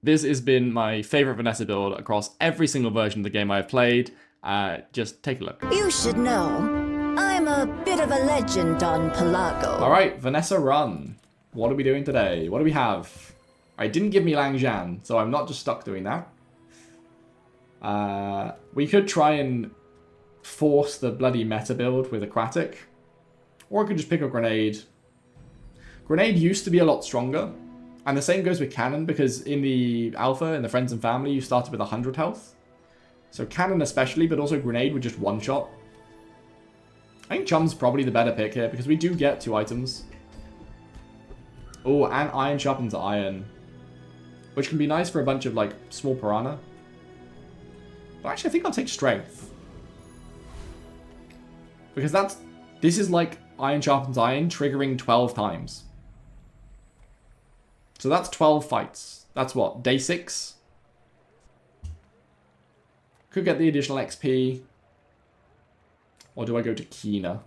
This has been my favorite Vanessa build across every single version of the game I've played. Just take a look. You should know, I'm a bit of a legend on Pelago. Alright, Vanessa run. What are we doing today? What do we have? It didn't give me Langjan, so I'm not just stuck doing that. We could try and force the bloody meta build with Aquatic. Or I could just pick a Grenade. Grenade used to be a lot stronger. And the same goes with Cannon, because in the Alpha, in the Friends and Family, you started with 100 health. So Cannon especially, but also Grenade with just one shot. I think Chum's probably the better pick here, because we do get 2 items. Oh, and Iron sharpens Iron. Which can be nice for a bunch of, like, small Piranha. But actually, I think I'll take Strength. Because this is like Iron sharpens Iron triggering 12 times. So that's 12 fights. That's what, day 6? Could get the additional XP. Or do I go to Keener?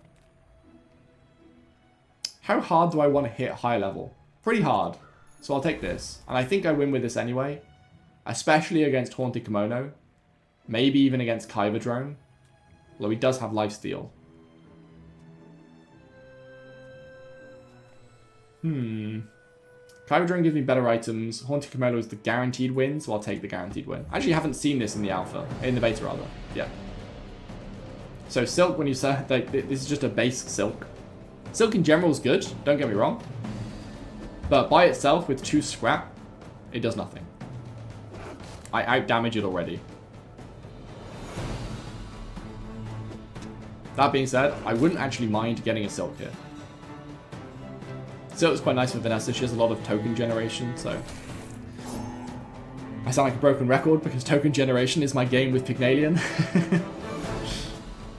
How hard do I want to hit high level? Pretty hard. So I'll take this. And I think I win with this anyway. Especially against Haunted Kimono. Maybe even against Kyber Drone. Although he does have lifesteal. Kyber Drone gives me better items. Haunted Kimono is the guaranteed win, so I'll take the guaranteed win. I actually haven't seen this in the alpha. In the beta, rather. Yeah. So Silk, when you say, like, this is just a base Silk. Silk in general is good, don't get me wrong. But by itself, with 2 scrap, it does nothing. I out-damage it already. That being said, I wouldn't actually mind getting a Silk here. Silk is quite nice for Vanessa. She has a lot of token generation, so... I sound like a broken record because token generation is my game with Pygmalion.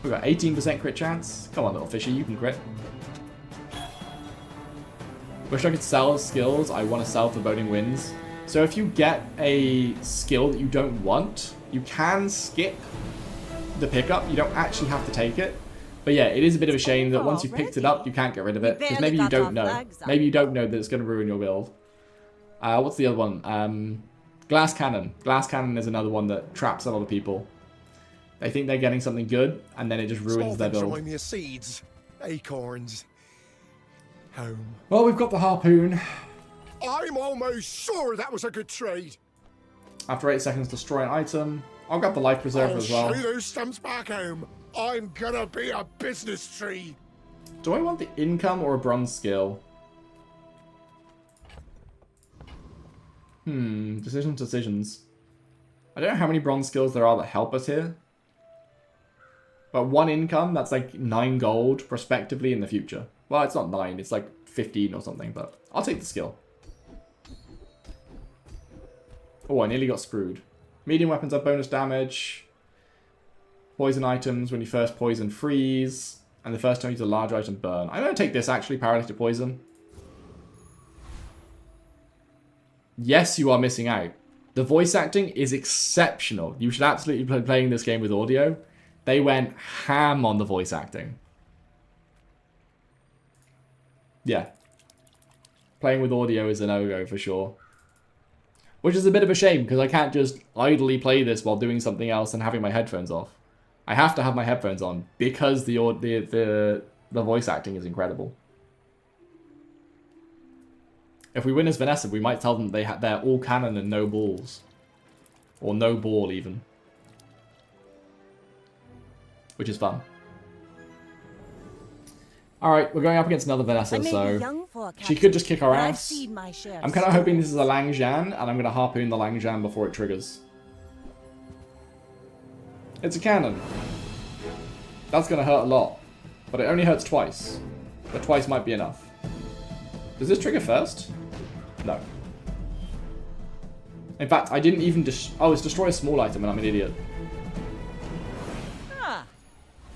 We've got 18% crit chance. Come on, little fishy, you can crit. Wish I could sell skills I want to sell for Boding Winds. So if you get a skill that you don't want, you can skip the pickup. You don't actually have to take it. But yeah, it is a bit of a shame that once you've picked it up, you can't get rid of it. Because maybe you don't know. Maybe you don't know that it's going to ruin your build. What's the other one? Glass Cannon. Glass Cannon is another one that traps a lot of people. They think they're getting something good, and then it just ruins their build. Your seeds, acorns, home. Well, we've got the Harpoon. I'm almost sure that was a good trade. After 8 seconds, destroy an item. I'll grab the Life Preserver as well. I'll show those stumps back home. I'm gonna be a business tree. Do I want the income or a bronze skill? Decisions. I don't know how many bronze skills there are that help us here. But 1 income, that's like 9 gold, prospectively in the future. Well, it's not 9, it's like 15 or something, but I'll take the skill. Oh, I nearly got screwed. Medium weapons have bonus damage. Poison items, when you first poison, freeze. And the first time you use a large item, burn. I'm going to take this, actually, paralytic poison. Yes, you are missing out. The voice acting is exceptional. You should absolutely be playing this game with audio. They went ham on the voice acting. Yeah. Playing with audio is a no-go for sure. Which is a bit of a shame, because I can't just idly play this while doing something else and having my headphones off. I have to have my headphones on, because the voice acting is incredible. If we win as Vanessa, we might tell them they're all cannon and no balls. Or no ball, even. Which is fun. Alright, we're going up against another Vanessa, so she could just kick our ass. I'm kind of hoping this is a Langjan, and I'm going to harpoon the Langjan before it triggers. It's a cannon. That's going to hurt a lot. But it only hurts twice. But twice might be enough. Does this trigger first? No. In fact, I didn't even oh, it's destroy a small item and I'm an idiot.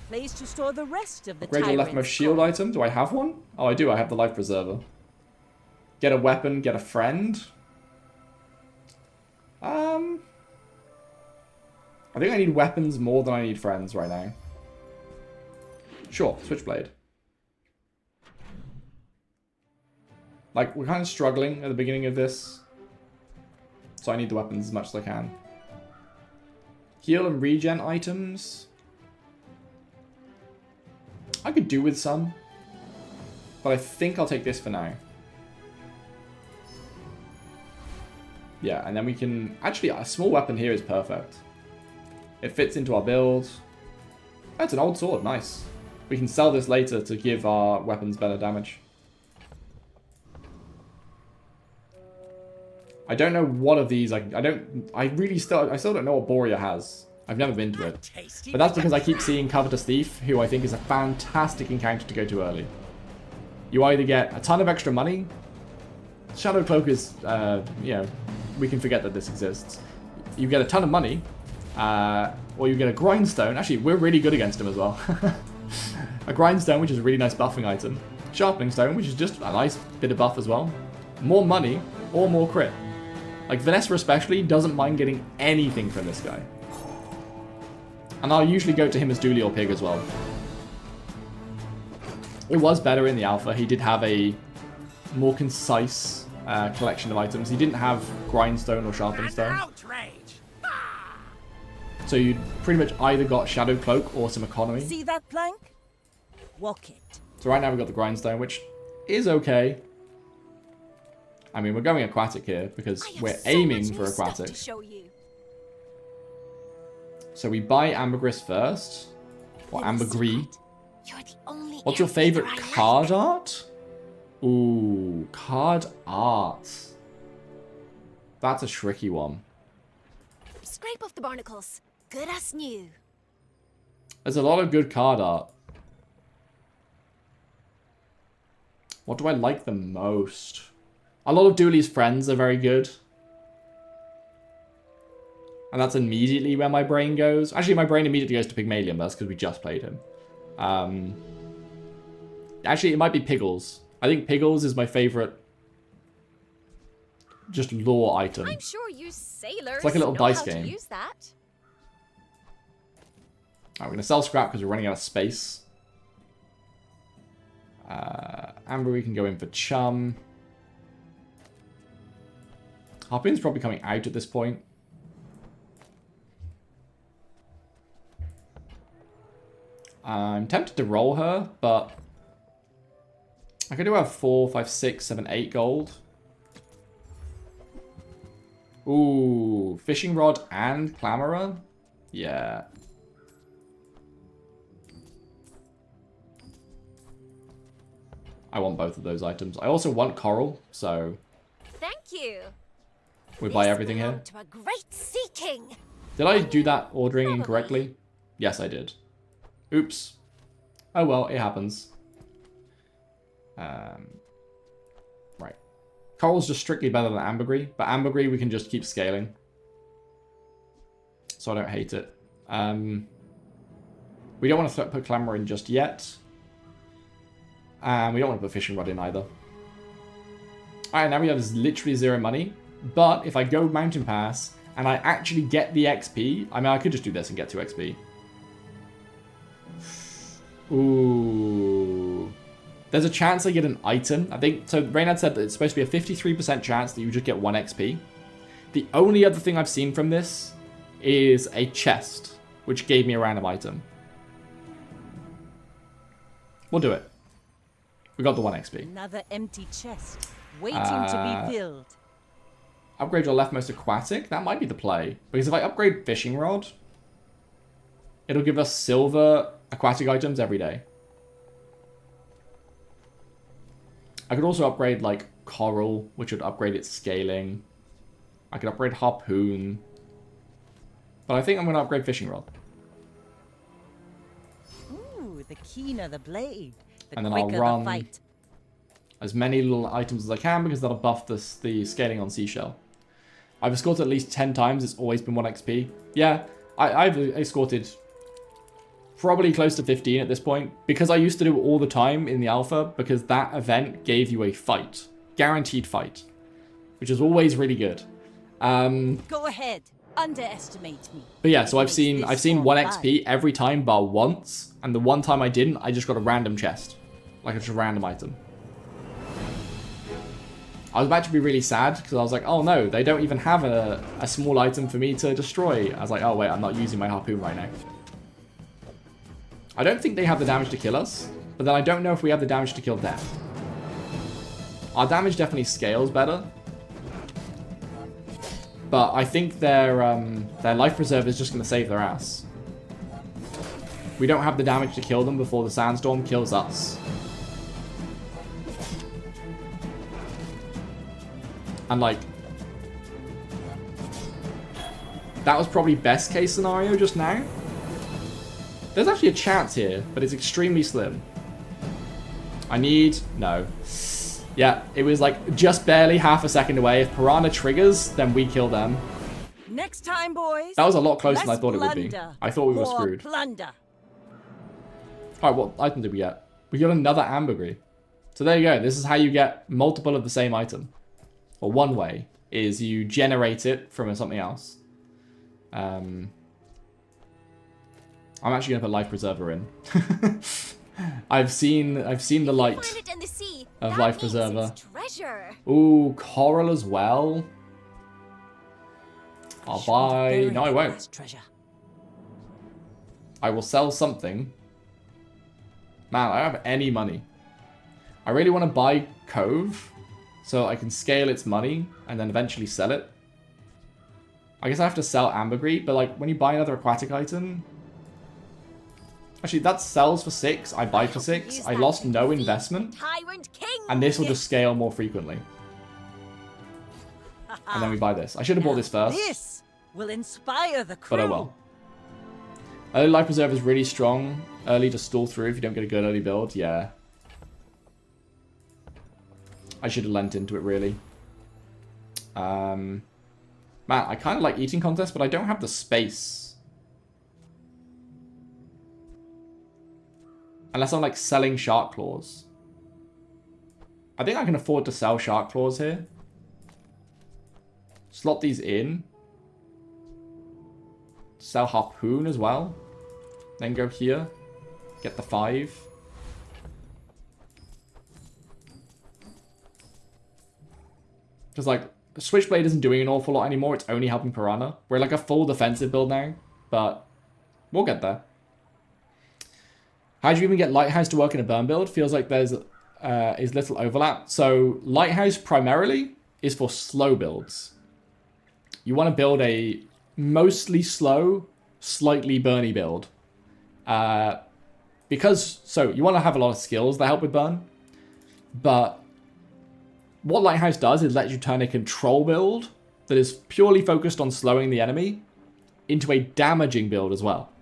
Place to store the rest of the Upgrade your leftmost shield item. Do I have one? Oh, I do. I have the Life Preserver. Get a weapon, get a friend. I think I need weapons more than I need friends right now. Sure, Switchblade. Like, we're kind of struggling at the beginning of this. So I need the weapons as much as I can. Heal and regen items. I could do with some. But I think I'll take this for now. Yeah, and then we can... Actually, a small weapon here is perfect. It fits into our build. That's an old sword. Nice. We can sell this later to give our weapons better damage. I don't know what of these... I still don't know what Borea has. I've never been to it. But that's because I keep seeing Covetous Thief, who I think is a fantastic encounter to go to early. You either get a ton of extra money. Shadow Cloak is, you know, we can forget that this exists. You get a ton of money, or you get a Grindstone. Actually, we're really good against him as well. A Grindstone, which is a really nice buffing item. Sharpening Stone, which is just a nice bit of buff as well. More money, or more crit. Like, Vanessa especially doesn't mind getting anything from this guy. And I'll usually go to him as Dooley or Pig as well. It was better in the alpha. He did have a more concise collection of items. He didn't have Grindstone or Sharpening Stone. So you pretty much either got Shadow Cloak or some economy. See that plank? Walk it. So right now we've got the Grindstone, which is okay. I mean, we're going aquatic here because we're aiming for aquatic. So we buy Ambergris first. Or Ambergris. What's your favorite card art? Ooh, card art. That's a tricky one. Scrape off the barnacles. Good as new. There's a lot of good card art. What do I like the most? A lot of Dooley's friends are very good. And that's immediately where my brain goes. Actually, my brain immediately goes to Pygmalion, but that's because we just played him. Actually, it might be Piggles. I think Piggles is my favorite just lore item. I'm sure you sailors It's like a little know dice how game. to use that. Alright, we're going to sell scrap because we're running out of space. Amber, we can go in for Chum. Harpoon's probably coming out at this point. I'm tempted to roll her, but I could do have 4, 5, 6, 7, 8 gold. Ooh, fishing rod and clamorer? Yeah. I want both of those items. I also want coral, so Thank you. we buy This everything here. belonged to a great sea king. Did I do that ordering incorrectly? Yes, I did. Oops. Oh well, it happens. Right. Coral's just strictly better than ambergris, but ambergris we can just keep scaling. So I don't hate it. We don't want to put clamour in just yet. And we don't want to put fishing rod in either. Alright, now we have literally 0 money. But if I go mountain pass and I actually get the XP, I mean, I could just do this and get 2 XP. Ooh. There's a chance I get an item. I think, so Reynard said that it's supposed to be a 53% chance that you just get 1 XP. The only other thing I've seen from this is a chest, which gave me a random item. We'll do it. We got the 1 XP. Another empty chest, waiting to be filled. Upgrade your leftmost aquatic. That might be the play. Because if I upgrade fishing rod, it'll give us silver aquatic items every day. I could also upgrade, like, coral, which would upgrade its scaling. I could upgrade harpoon. But I think I'm going to upgrade fishing rod. Ooh, the keener the blade, the And then I'll quicker run the fight. as many little items as I can because that'll buff the scaling on Seashell. I've escorted at least 10 times. It's always been 1 XP. Yeah, I've escorted probably close to 15 at this point because I used to do it all the time in the alpha because that event gave you a fight. Guaranteed fight. Which is always really good. Go ahead, underestimate me. But yeah, so I've It seen makes this 1 one XP every time bar once. And the one time I didn't, I just got a random chest. Like it's a random item. I was about to be really sad because I was like, oh no, they don't even have a small item for me to destroy. I was like, oh wait, I'm not using my harpoon right now. I don't think they have the damage to kill us, but then I don't know if we have the damage to kill them. Our damage definitely scales better. But I think their life preserver is just going to save their ass. We don't have the damage to kill them before the sandstorm kills us. And like, that was probably best case scenario just now. There's actually a chance here, but it's extremely slim. No. Yeah, it was like just barely half a second away. If Piranha triggers, then we kill them. Next time, boys. That was a lot closer than I thought it would be. I thought we were screwed. Plunder. Alright, what item did we get? We got another ambergris. So there you go. This is how you get multiple of the same item. Or one way is you generate it from something else. I'm actually gonna put life preserver in. I've seen the light Find it in the sea. of That life means preserver. it's treasure. Ooh, coral as well. I'll buy. No, I won't. Treasure. I will sell something. Man, I don't have any money. I really want to buy Cove so I can scale its money and then eventually sell it. I guess I have to sell ambergris, but like when you buy another aquatic item... Actually, that sells for 6. I buy for 6. I lost no investment. Tyrant King. And this will just scale more frequently. And then we buy this. I should have bought this first. This will inspire the crew. But oh well. Early life preserve is really strong. Early to stall through if you don't get a good early build. Yeah. I should have lent into it, really. Man, I kind of like eating contests, but I don't have the space. Unless I'm like selling shark claws. I think I can afford to sell shark claws here. Slot these in. Sell harpoon as well. Then go here. Get the 5. Because like, Switchblade isn't doing an awful lot anymore. It's only helping Piranha. We're like a full defensive build now. But we'll get there. How do you even get Lighthouse to work in a burn build? Feels like there's is little overlap. So Lighthouse primarily is for slow builds. You want to build a mostly slow, slightly burny build. So you want to have a lot of skills that help with burn. But what Lighthouse does is let you turn a control build that is purely focused on slowing the enemy into a damaging build as well.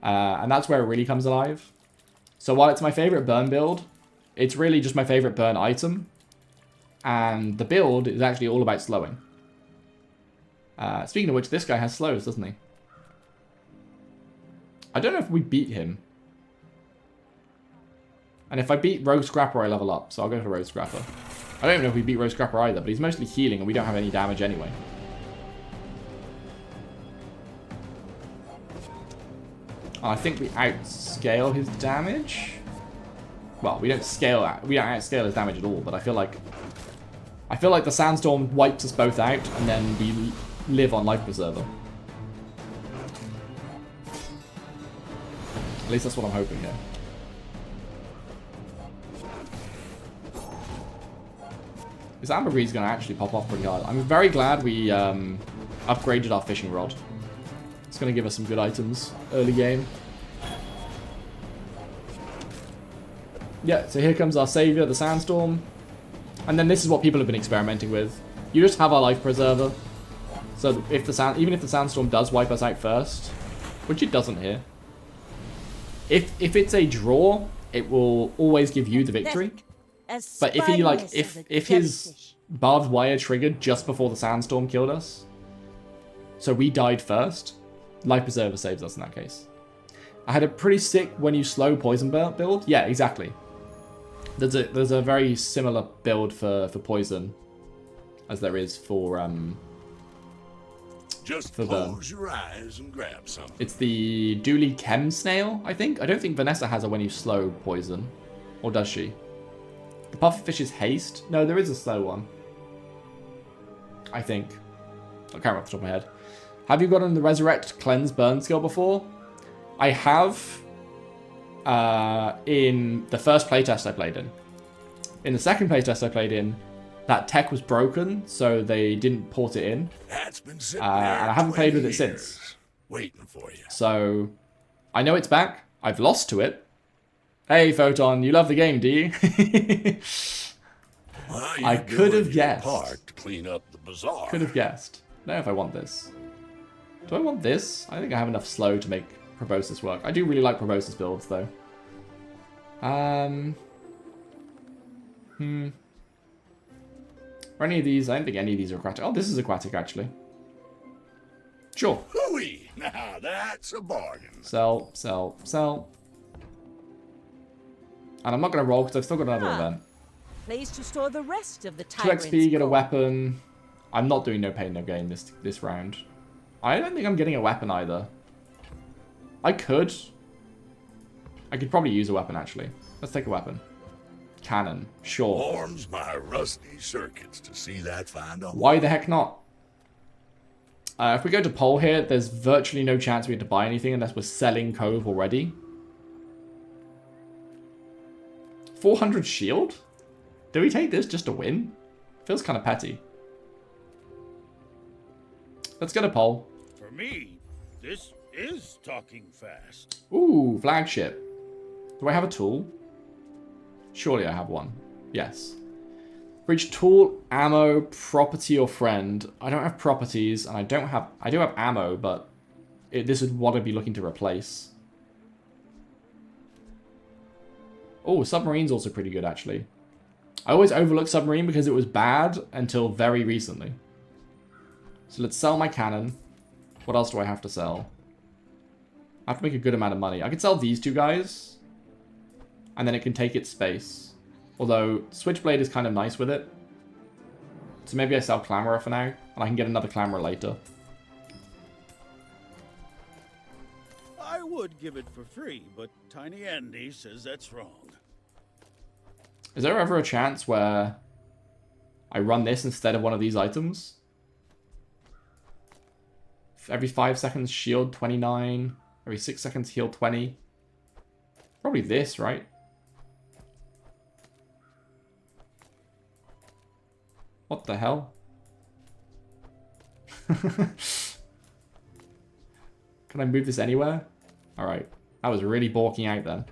And that's where it really comes alive. So while it's my favorite burn build, it's really just my favorite burn item. And the build is actually all about slowing. Speaking of which, this guy has slows, doesn't he? I don't know if we beat him. And if I beat Rogue Scrapper, I level up. So I'll go for Rogue Scrapper. I don't even know if we beat Rogue Scrapper either, but he's mostly healing and we don't have any damage anyway. I think we outscale his damage. Well, we don't outscale his damage at all, but I feel like the sandstorm wipes us both out and then we live on life preserver. At least that's what I'm hoping here. This ambergris is going to actually pop off pretty hard. I'm very glad we upgraded our fishing rod. It's going to give us some good items early game. Yeah, so here comes our savior, the sandstorm. And then this is what people have been experimenting with. You just have our life preserver. So if even if the sandstorm does wipe us out first, which it doesn't here. If it's a draw, it will always give you the victory. But if he if his barbed wire triggered just before the sandstorm killed us, so we died first, life preserver saves us in that case. I had a pretty sick when you slow poison build. Yeah, exactly. There's a very similar build for poison as there is for Just burn. close your eyes and grab something. It's the Dooley Chem Snail, I think. I don't think Vanessa has a when you slow poison, or does she? The pufferfish is haste. No, there is a slow one. I think. I can't remember off the top of my head. Have you gotten the Resurrect, Cleanse, Burn skill before? I have in the first playtest I played in. In the second playtest I played in, that tech was broken, so they didn't port it in. That's been sitting And I haven't played with it since. Waiting for you. So, I know it's back. I've lost to it. Hey, Photon, you love the game, do you? Well, I could have guessed. Part to clean up the bazaar. Could have guessed. I don't know if I want this. Do I want this? I think I have enough slow to make Proboscis work. I do really like Proboscis builds, though. Are any of these? I don't think any of these are aquatic. Oh, this is aquatic, actually. Sure. Hooey! Now that's a bargain. Sell, sell, sell. And I'm not going to roll because I've still got another event. Place to store the rest of the 2 tyrant's XP, get a core. weapon. I'm not doing no pain, no gain this round. I don't think I'm getting a weapon either. I could. I could probably use a weapon, actually. Let's take a weapon. Cannon. Sure. Warms my rusty circuits to see that find a Why the heck not? If we go to poll here, there's virtually no chance we have to buy anything unless we're selling Cove already. 400 shield? Do we take this just to win? Feels kind of petty. Let's get a poll. For me, this is talking fast. Ooh, flagship. Do I have a tool? Surely I have one. Yes. For each tool, ammo, property, or friend. I don't have properties, and I do have ammo, but this is what I'd be looking to replace. Oh, submarine's also pretty good, actually. I always overlook submarine because it was bad until very recently. So let's sell my cannon. What else do I have to sell? I have to make a good amount of money. I could sell these two guys. And then it can take its space. Although, Switchblade is kind of nice with it. So maybe I sell Clamourer for now. And I can get another Clamourer later. I would give it for free, but Tiny Andy says that's wrong. Is there ever a chance where I run this instead of one of these items? Every 5 seconds, shield 29. Every 6 seconds, heal 20. Probably this, right? What the hell? Can I move this anywhere? Alright. That was really balking out then.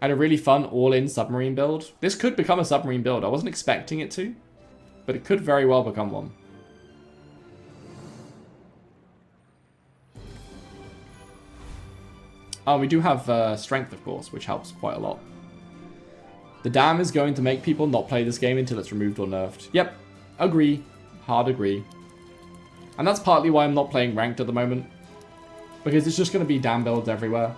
I had a really fun all-in submarine build. This could become a submarine build. I wasn't expecting it to, but it could very well become one. Oh, we do have strength, of course, which helps quite a lot. The dam is going to make people not play this game until it's removed or nerfed. Yep, agree. Hard agree. And that's partly why I'm not playing ranked at the moment. Because it's just going to be dam builds everywhere.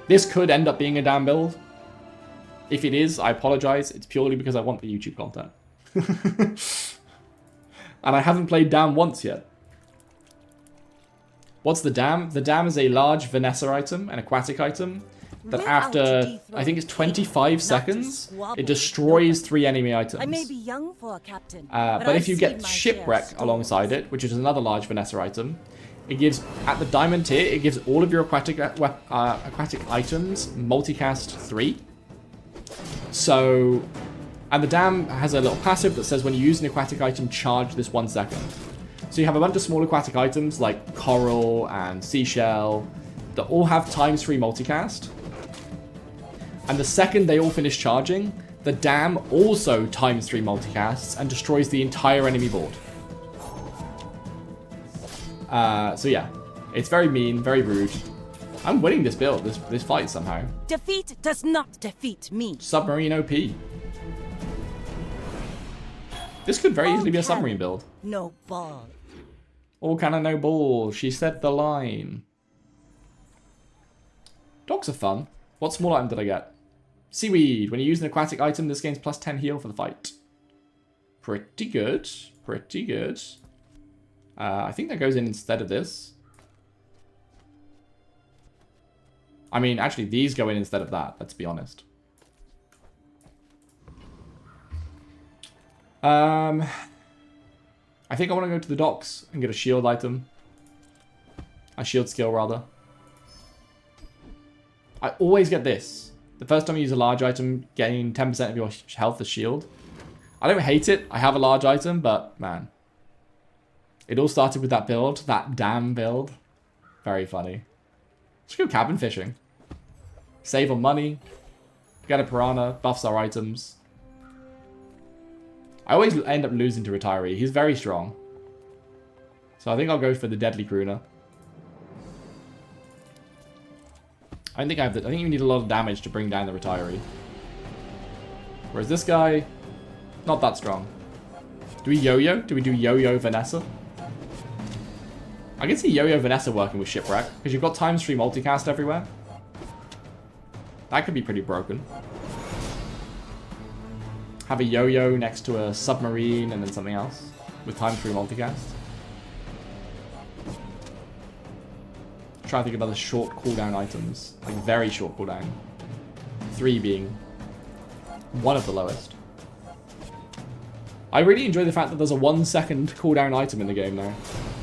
This could end up being a dam build. If it is, I apologize. It's purely because I want the YouTube content. And I haven't played dam once yet. What's the dam? The dam is a large Vanessa item, an aquatic item, that after, I think it's 25 seconds, it destroys 3 enemy items. I may be young for a captain, but if you get Shipwreck alongside it, which is another large Vanessa item, it gives, at the diamond tier, it gives all of your aquatic items multicast 3. So, and the dam has a little passive that says when you use an aquatic item, charge this 1 second. So you have a bunch of small aquatic items like coral and seashell that all have ×3 multicast. And the second they all finish charging, the dam also ×3 multicasts and destroys the entire enemy board. So yeah, it's very mean, very rude. I'm winning this build, this fight somehow. Defeat does not defeat me. Submarine OP. This could very easily be a submarine build. No ball. All cannon, no ball. She said the line. Dogs are fun. What small item did I get? Seaweed. When you use an aquatic item, this gains +10 heal for the fight. Pretty good. Pretty good. I think that goes in instead of this. I mean, actually, these go in instead of that, let's be honest. I think I want to go to the docks and get a shield item. A shield skill, rather. I always get this. The first time you use a large item, gain 10% of your health as shield. I don't hate it. I have a large item, but man. It all started with that build. That damn build. Very funny. Let's go cabin fishing. Save on money. Get a piranha. Buffs our items. I always end up losing to Retiree. He's very strong. So I think I'll go for the Deadly Crooner. I think I think you need a lot of damage to bring down the Retiree. Whereas this guy, not that strong. Do we yo-yo? Do we do yo-yo Vanessa? I can see yo-yo Vanessa working with Shipwreck, because you've got times 3 multicast everywhere. That could be pretty broken. Have a yo-yo next to a submarine and then something else with times 3 multicast. Try to think of other short cooldown items, like very short cooldown. 3 being one of the lowest. I really enjoy the fact that there's a 1 second cooldown item in the game now.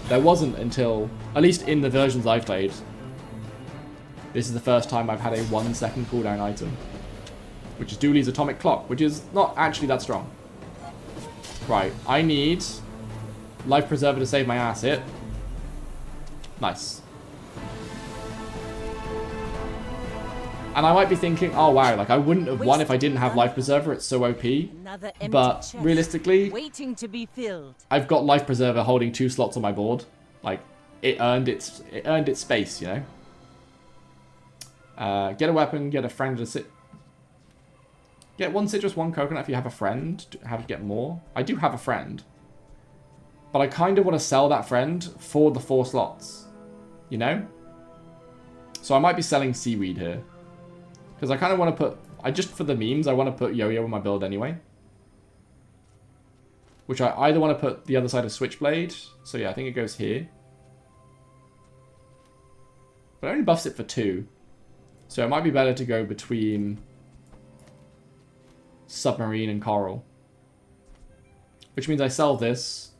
There wasn't until, at least in the versions I've played. This is the first time I've had a 1 second cooldown item. Which is Dooley's Atomic Clock, which is not actually that strong. Right, I need Life Preserver to save my ass hit. Nice. And I might be thinking, oh wow, like I wouldn't have won if I didn't have Life Preserver, it's so OP. Another empty But chest, realistically, waiting to be filled. I've got Life Preserver holding 2 slots on my board. Like, it earned its space, you know? Get a weapon, get a friend to sit. Get 1 citrus, 1 coconut if you have a friend. Have to get more. I do have a friend. But I kind of want to sell that friend for the 4 slots. You know? So I might be selling seaweed here. Because I kind of want to put... just for the memes, I want to put yo-yo in my build anyway. Which I either want to put the other side of Switchblade. So yeah, I think it goes here. But it only buffs it for 2. So it might be better to go between Submarine and Coral. Which means I sell this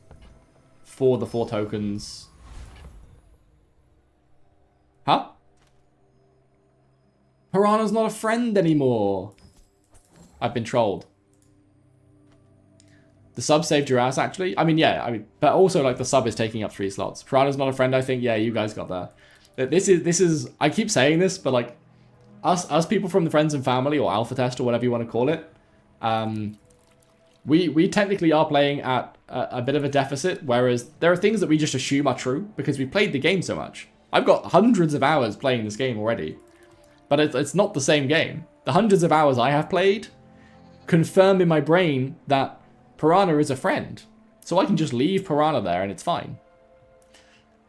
for the 4 tokens. Huh? Piranha's not a friend anymore. I've been trolled. The sub saved your ass, actually. I mean, yeah. But also, like, the sub is taking up 3 slots. Piranha's not a friend, I think. Yeah, you guys got that. This is. I keep saying this, but like, us people from the friends and family or alpha test or whatever you want to call it, we technically are playing at a bit of a deficit. Whereas there are things that we just assume are true because we played the game so much. I've got hundreds of hours playing this game already. But it's not the same game. The hundreds of hours I have played confirm in my brain that Piranha is a friend. So I can just leave Piranha there and it's fine.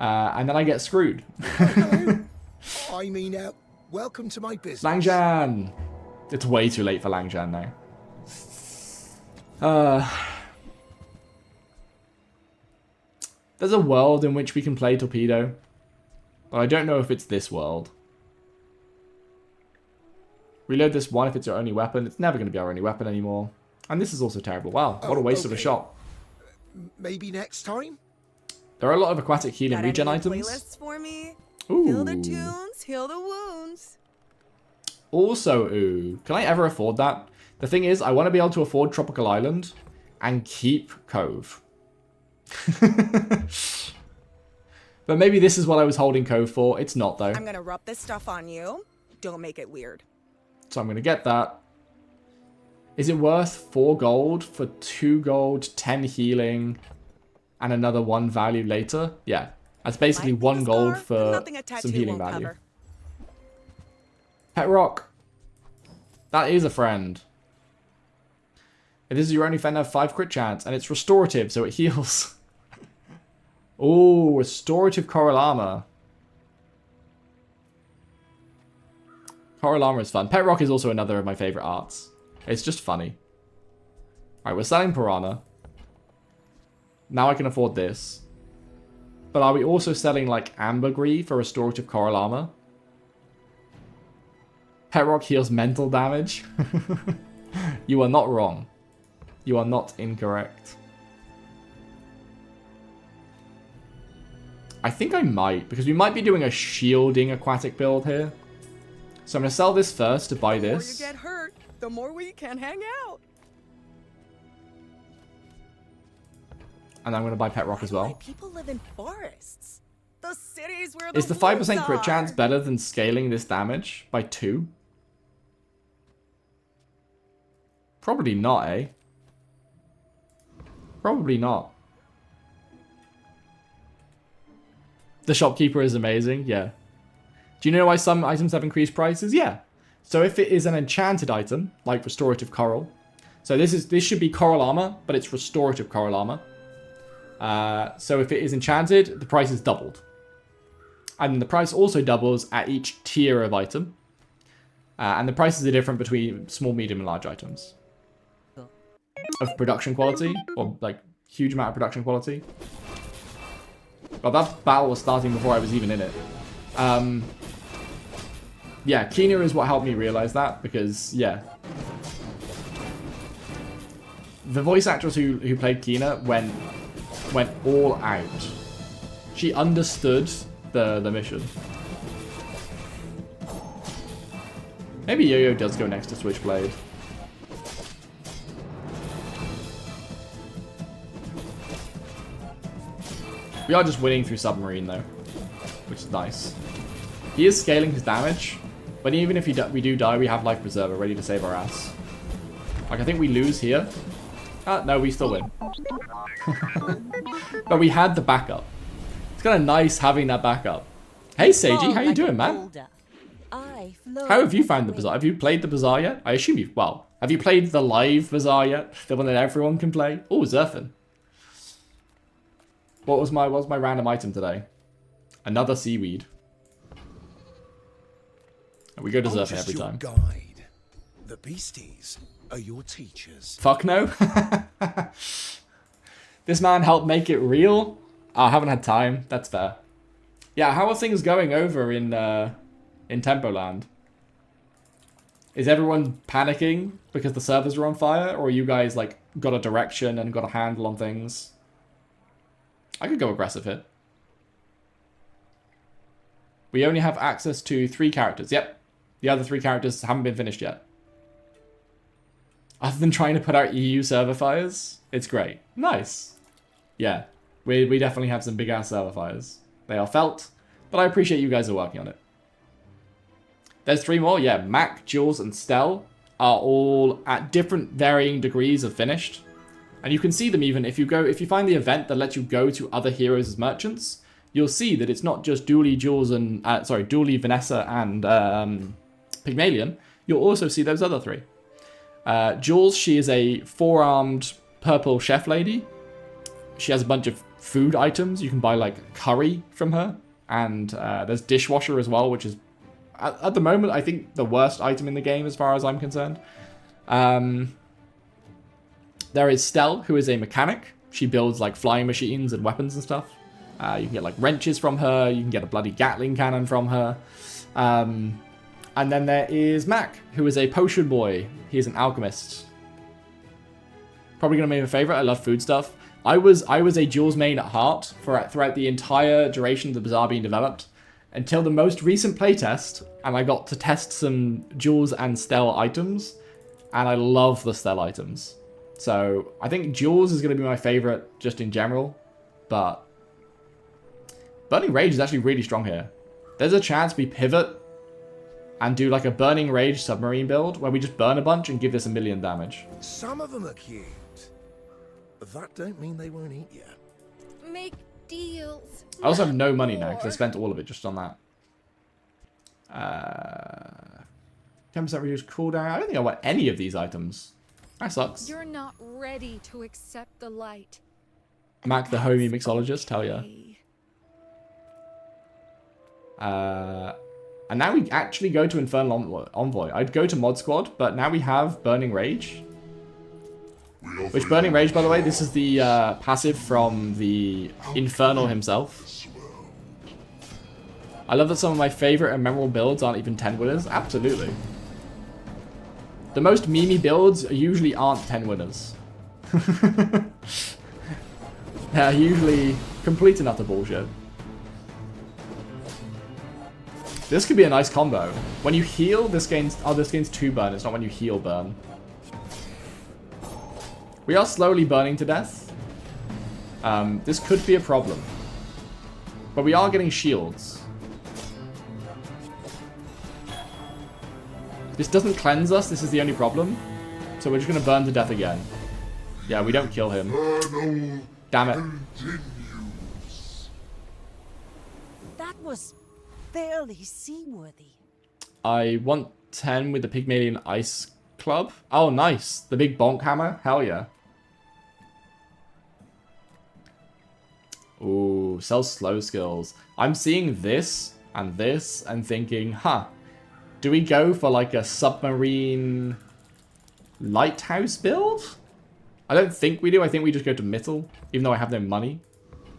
And then I get screwed. I mean, welcome to my business. Langjan! It's way too late for Langjan now. There's a world in which we can play Torpedo. But I don't know if it's this world. Reload this 1 if it's your only weapon. It's never going to be our only weapon anymore. And this is also terrible. Wow, what a waste of a shot. Maybe next time? There are a lot of aquatic healing Got regen any items. playlists for me? Ooh. Feel the tunes, heal the wounds. Also, ooh. Can I ever afford that? The thing is, I want to be able to afford Tropical Island and keep Cove. But maybe this is what I was holding Cove for. It's not, though. I'm gonna rub this stuff on you. Don't make it weird. So I'm going to get that. Is it worth 4 gold for 2 gold, 10 healing, and another 1 value later? Yeah. That's basically Might be 1 a gold scar, for nothing a tattoo some healing won't value. cover. Pet Rock. That is a friend. If this is your only friend, have 5 crit chance, and it's restorative, so it heals. Oh, restorative Coral Armor. Coral Armor is fun. Pet Rock is also another of my favorite arts. It's just funny. Alright, we're selling Piranha. Now I can afford this. But are we also selling, like, Ambergris for restorative Coral Armor? Pet Rock heals mental damage. You are not wrong. You are not incorrect. I think I might, because we might be doing a shielding aquatic build here. So I'm going to sell this first to buy this. The more you get hurt, the more we can hang out. And I'm going to buy Pet Rock as well. People live in forests. The cities where the Is the 5% wolves crit are. chance better than scaling this damage by 2? Probably not, eh? Probably not. The shopkeeper is amazing, yeah. Do you know why some items have increased prices? Yeah. So if it is an enchanted item, like restorative coral, so this should be coral armor, but it's restorative coral armor. So if it is enchanted, the price is doubled. And the price also doubles at each tier of item. And the prices are different between small, medium, and large items. Of production quality, or like huge amount of production quality. Well, that battle was starting before I was even in it. Yeah, Kina is what helped me realize that, because, yeah. The voice actress who played Kina went all out. She understood the mission. Maybe Yo-Yo does go next to Switchblade. We are just winning through Submarine, though, which is nice. He is scaling his damage, but even if we do die, we have Life Preserver ready to save our ass. Like, I think we lose here. No, we still win. But we had the backup. It's kind of nice having that backup. Hey, Seiji, how you doing, man? How have you found the Bazaar? Have you played the Bazaar yet? I assume you've... Well, have you played the live Bazaar yet? The one that everyone can play? Oh, Zerfin. What was my random item today? Another seaweed. And we go to Zerfin every time. Guide. The beasties are your teachers. Fuck no. This man helped make it real. Oh, I haven't had time. That's fair. Yeah, how are things going over in Tempoland? Is everyone panicking because the servers are on fire, or are you guys like got a direction and got a handle on things? I could go aggressive here. We only have access to 3 characters. Yep. The other 3 characters haven't been finished yet. Other than trying to put out EU server fires, it's great. Nice. Yeah. We definitely have some big ass server fires. They are felt, but I appreciate you guys are working on it. There's 3 more. Yeah, Mac, Jules, and Stell are all at different varying degrees of finished. And you can see them even if you find the event that lets you go to other heroes as merchants, you'll see that it's not just Dooley, Jules, and Dooley, Vanessa, and Pygmalion. You'll also see those other 3. Jules, she is a 4-armed purple chef lady. She has a bunch of food items. You can buy like curry from her, and there's dishwasher as well, which is at the moment I think the worst item in the game as far as I'm concerned. There is Stell, who is a mechanic. She builds like flying machines and weapons and stuff. You can get like wrenches from her. You can get a bloody Gatling cannon from her. And then there is Mac, who is a potion boy. He is an alchemist. Probably gonna be my favorite. I love food stuff. I was a Jules main at heart throughout the entire duration of the Bazaar being developed, until the most recent playtest, and I got to test some Jules and Stell items, and I love the Stell items. So I think Jules is going to be my favorite just in general, but Burning Rage is actually really strong here. There's a chance we pivot and do like a Burning Rage submarine build where we just burn a bunch and give this 1,000,000 damage. Some of them are cute. But that don't mean they won't eat you. Make deals. I also have no money now because I spent all of it just on that. 10% reduced cooldown. I don't think I want any of these items. That sucks. You're not ready to accept the light. Mac, the homie mixologist, hell yeah. And now we actually go to Infernal Envoy. I'd go to Mod Squad, but now we have Burning Rage. Which Burning Rage, by the way, this is the passive from the Infernal himself. I love that some of my favorite and memorable builds aren't even 10 winners. Absolutely. The most memey builds usually aren't 10 winners. They're usually complete and utter bullshit. This could be a nice combo. When you heal, this gains 2 burn. It's not when you heal burn. We are slowly burning to death. This could be a problem. But we are getting shields. This doesn't cleanse us. This is the only problem. So we're just going to burn to death again. Yeah, we don't kill him. Damn it. That was barely seaworthy. I want 10 with the Pygmalion Ice Club. Oh, nice. The big bonk hammer. Hell yeah. Ooh, sell slow skills. I'm seeing this and thinking, huh, do we go for like a submarine lighthouse build? I don't think we do. I think we just go to Mittel, even though I have no money.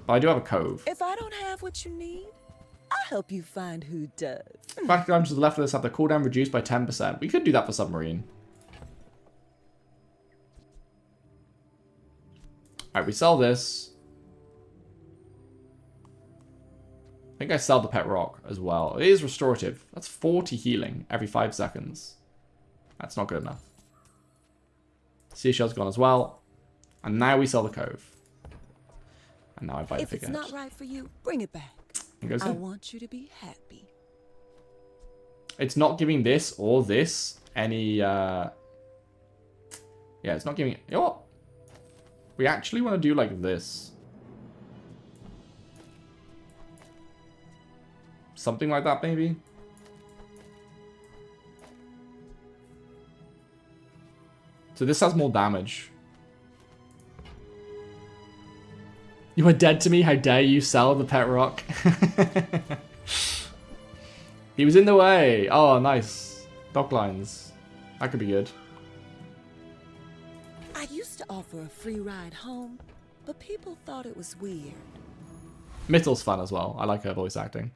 But I do have a cove. If I don't have what you need, I'll help you find who does. Back to the left of this have the cooldown reduced by 10%. We could do that for submarine. Alright, we sell this. I think I sell the pet rock as well. It is restorative. That's 40 healing every 5 seconds. That's not good enough. Seashell's gone as well. And now we sell the cove. And now I buy the If it's figurehead. not right for you, bring it back. It goes I in. want you to be happy. It's not giving this or this any, yeah, it's not giving, you know what? We actually want to do like this. Something like that, maybe? So this has more damage. You are dead to me? How dare you sell the pet rock? He was in the way. Oh, nice. Dock lines. That could be good. I used to offer a free ride home, but people thought it was weird. Mittel's fun as well. I like her voice acting.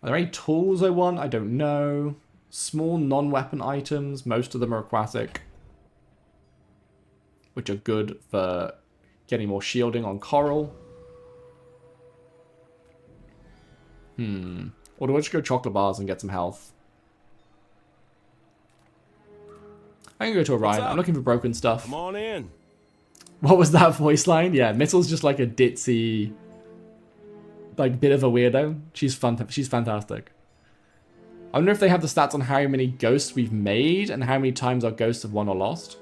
Are there any tools I want? I don't know. Small non-weapon items. Most of them are aquatic. Which are good for getting more shielding on coral. Or do I just go chocolate bars and get some health? I can go to Orion. I'm looking for broken stuff. Come on in. What was that voice line? Yeah, Mittel's just like a ditzy, like bit of a weirdo. She's fun. She's fantastic. I wonder if they have the stats on how many ghosts we've made and how many times our ghosts have won or lost.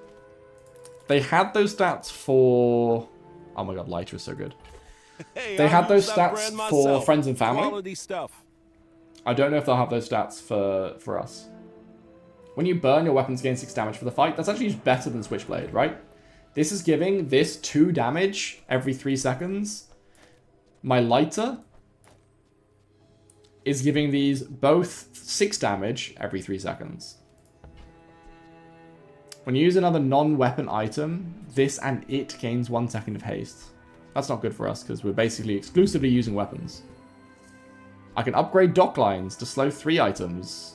They had those stats for... Oh my god, Lighter is so good. Hey, They I had those use that stats brand for myself. friends and family. Quality stuff. I don't know if they'll have those stats for us. When you burn, your weapons gain 6 damage for the fight. That's actually better than Switchblade, right? This is giving this 2 damage every 3 seconds. My Lighter is giving these both 6 damage every 3 seconds. When you use another non-weapon item, this and it gains 1 second of haste. That's not good for us because we're basically exclusively using weapons. I can upgrade dock lines to slow 3 items.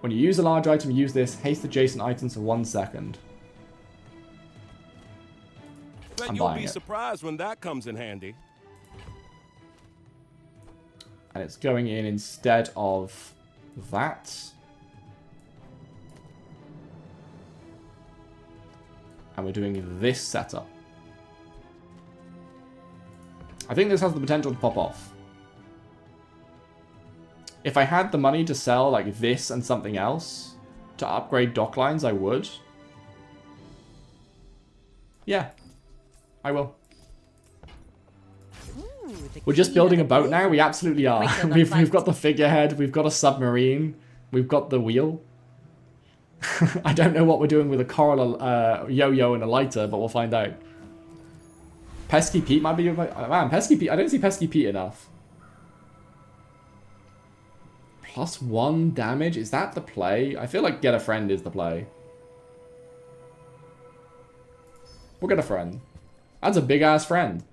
When you use a large item, use this. Haste adjacent items for 1 second. Bet I'm you'll buying be it. surprised when that comes in handy. And it's going in instead of that. And we're doing this setup. I think this has the potential to pop off. If I had the money to sell like this and something else to upgrade dock lines, I would. Yeah, I will. Ooh, the We're just key building to a the boat now. boat. We absolutely are. Quicker than We've got light. the figurehead. We've got a submarine. We've got the wheel. I don't know what we're doing with a coral, yo-yo and a lighter, but we'll find out. Pesky Pete might be... Man, Pesky Pete... I don't see Pesky Pete enough. +1 damage? Is that the play? I feel like Get a Friend is the play. We'll get a friend. That's a big-ass friend.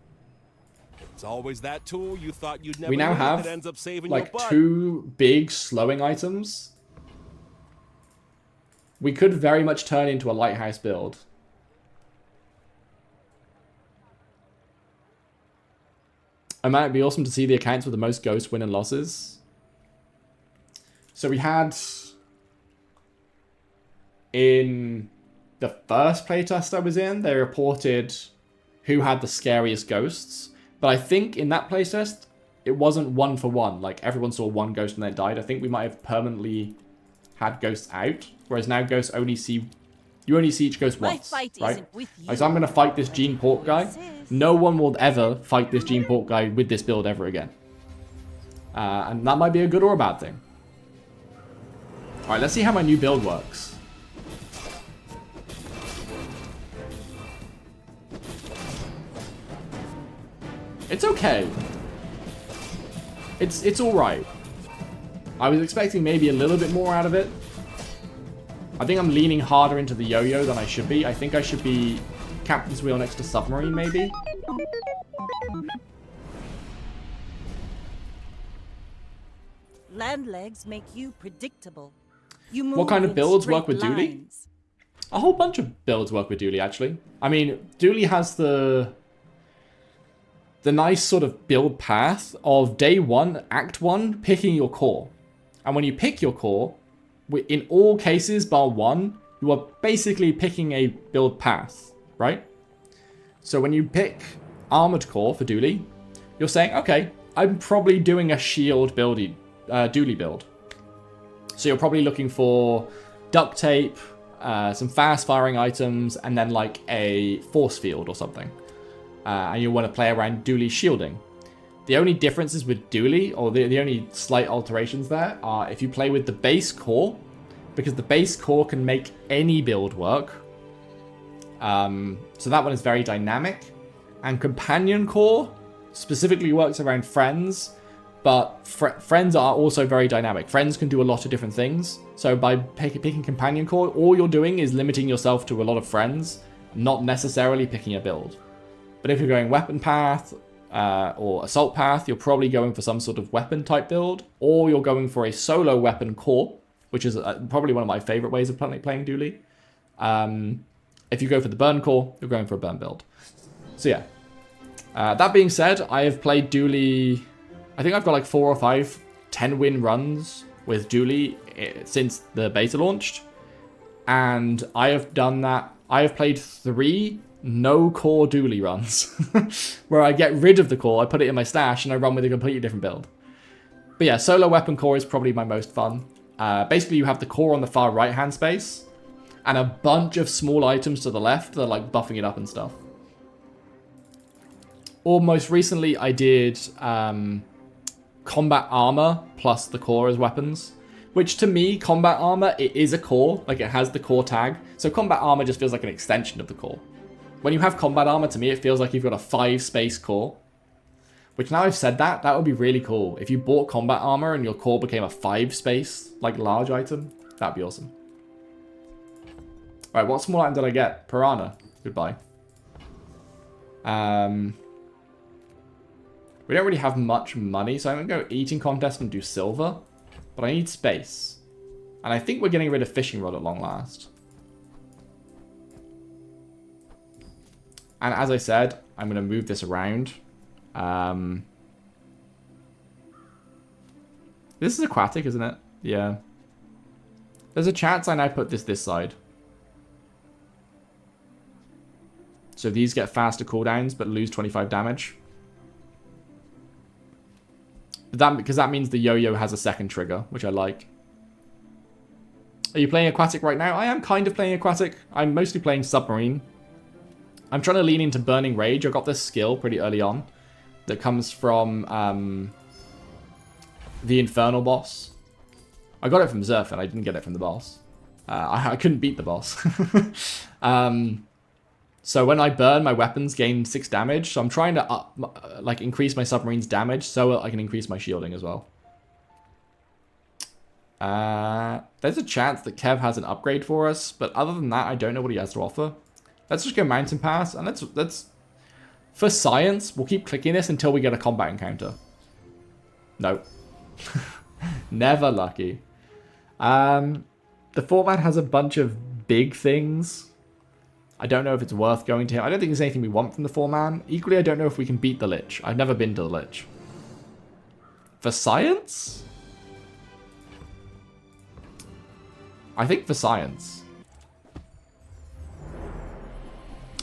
It's always that tool you thought you'd never We now need have that ends up saving like your butt. 2 big slowing items. We could very much turn into a Lighthouse build. It might be awesome to see the accounts with the most ghost win and losses. So we had... In the first playtest I was in, they reported who had the scariest ghosts. But I think in that playtest, it wasn't 1 for 1. Like, everyone saw one ghost and then it died. I think we might have permanently had ghosts out. Whereas now ghosts only see... You only see each ghost once, right? Like, so I'm going to fight this Gene Pork guy. No one will ever fight this Gene Pork guy with this build ever again. And that might be a good or a bad thing. Alright, let's see how my new build works. It's okay. It's alright. I was expecting maybe a little bit more out of it. I think I'm leaning harder into the yo-yo than I should be. I think I should be Captain's Wheel next to Submarine, maybe. Land legs make you predictable. You move What kind of in builds straight work with Dooley? lines. A whole bunch of builds work with Dooley, actually. I mean, Dooley has the nice sort of build path of day 1, act 1, picking your core. And when you pick your core, in all cases bar 1, you are basically picking a build path, right? So when you pick Armored Core for Dooley, you're saying, okay, I'm probably doing a shield Dooley build. So you're probably looking for duct tape, some fast firing items, and then like a force field or something. And you want to play around Dooley's shielding. The only differences with Dooley, or the only slight alterations there, are if you play with the base core, because the base core can make any build work. So that one is very dynamic. And Companion Core specifically works around friends, but friends are also very dynamic. Friends can do a lot of different things. So by picking Companion Core, all you're doing is limiting yourself to a lot of friends, not necessarily picking a build. But if you're going Weapon Path or Assault Path, you're probably going for some sort of weapon type build, or you're going for a solo weapon core, which is probably one of my favorite ways of playing Dooley. If you go for the burn core, you're going for a burn build. So yeah. That being said, I have played Dooley... I think I've got like 4 or 5 10-win runs with Dooley since the beta launched. And I have done that. I have played 3 no-core Dooley runs. where I get rid of the core, I put it in my stash, and I run with a completely different build. But yeah, solo weapon core is probably my most fun. Basically, you have the core on the far right-hand space, and a bunch of small items to the left that are like buffing it up and stuff. Or most recently, I did combat armor plus the core as weapons. Which to me, combat armor, it is a core. Like, it has the core tag. So combat armor just feels like an extension of the core. When you have combat armor, to me, it feels like you've got a 5-space core. Which now I've said that would be really cool. If you bought combat armor and your core became a 5-space, like, large item, that'd be awesome. Alright, what small item did I get? Piranha. Goodbye. We don't really have much money, so I'm going to go eating contest and do silver. But I need space. And I think we're getting rid of fishing rod at long last. And as I said, I'm going to move this around. This is aquatic, isn't it? Yeah. There's a chance I now put this side. So these get faster cooldowns, but lose 25 damage. Because that means the yo-yo has a second trigger, which I like. Are you playing aquatic right now? I am kind of playing aquatic. I'm mostly playing submarine. I'm trying to lean into Burning Rage. I got this skill pretty early on that comes from the Infernal boss. I got it from Zerfin. I didn't get it from the boss. I couldn't beat the boss. So when I burn, my weapons gain 6 damage. So I'm trying to increase my submarine's damage so I can increase my shielding as well. There's a chance that Kev has an upgrade for us, but other than that, I don't know what he has to offer. Let's just go Mountain Pass, and let's for science, we'll keep clicking this until we get a combat encounter. Nope. Never lucky. The format has a bunch of big things. I don't know if it's worth going to him. I don't think there's anything we want from the 4-man. Equally, I don't know if we can beat the Lich. I've never been to the Lich. For science? I think for science.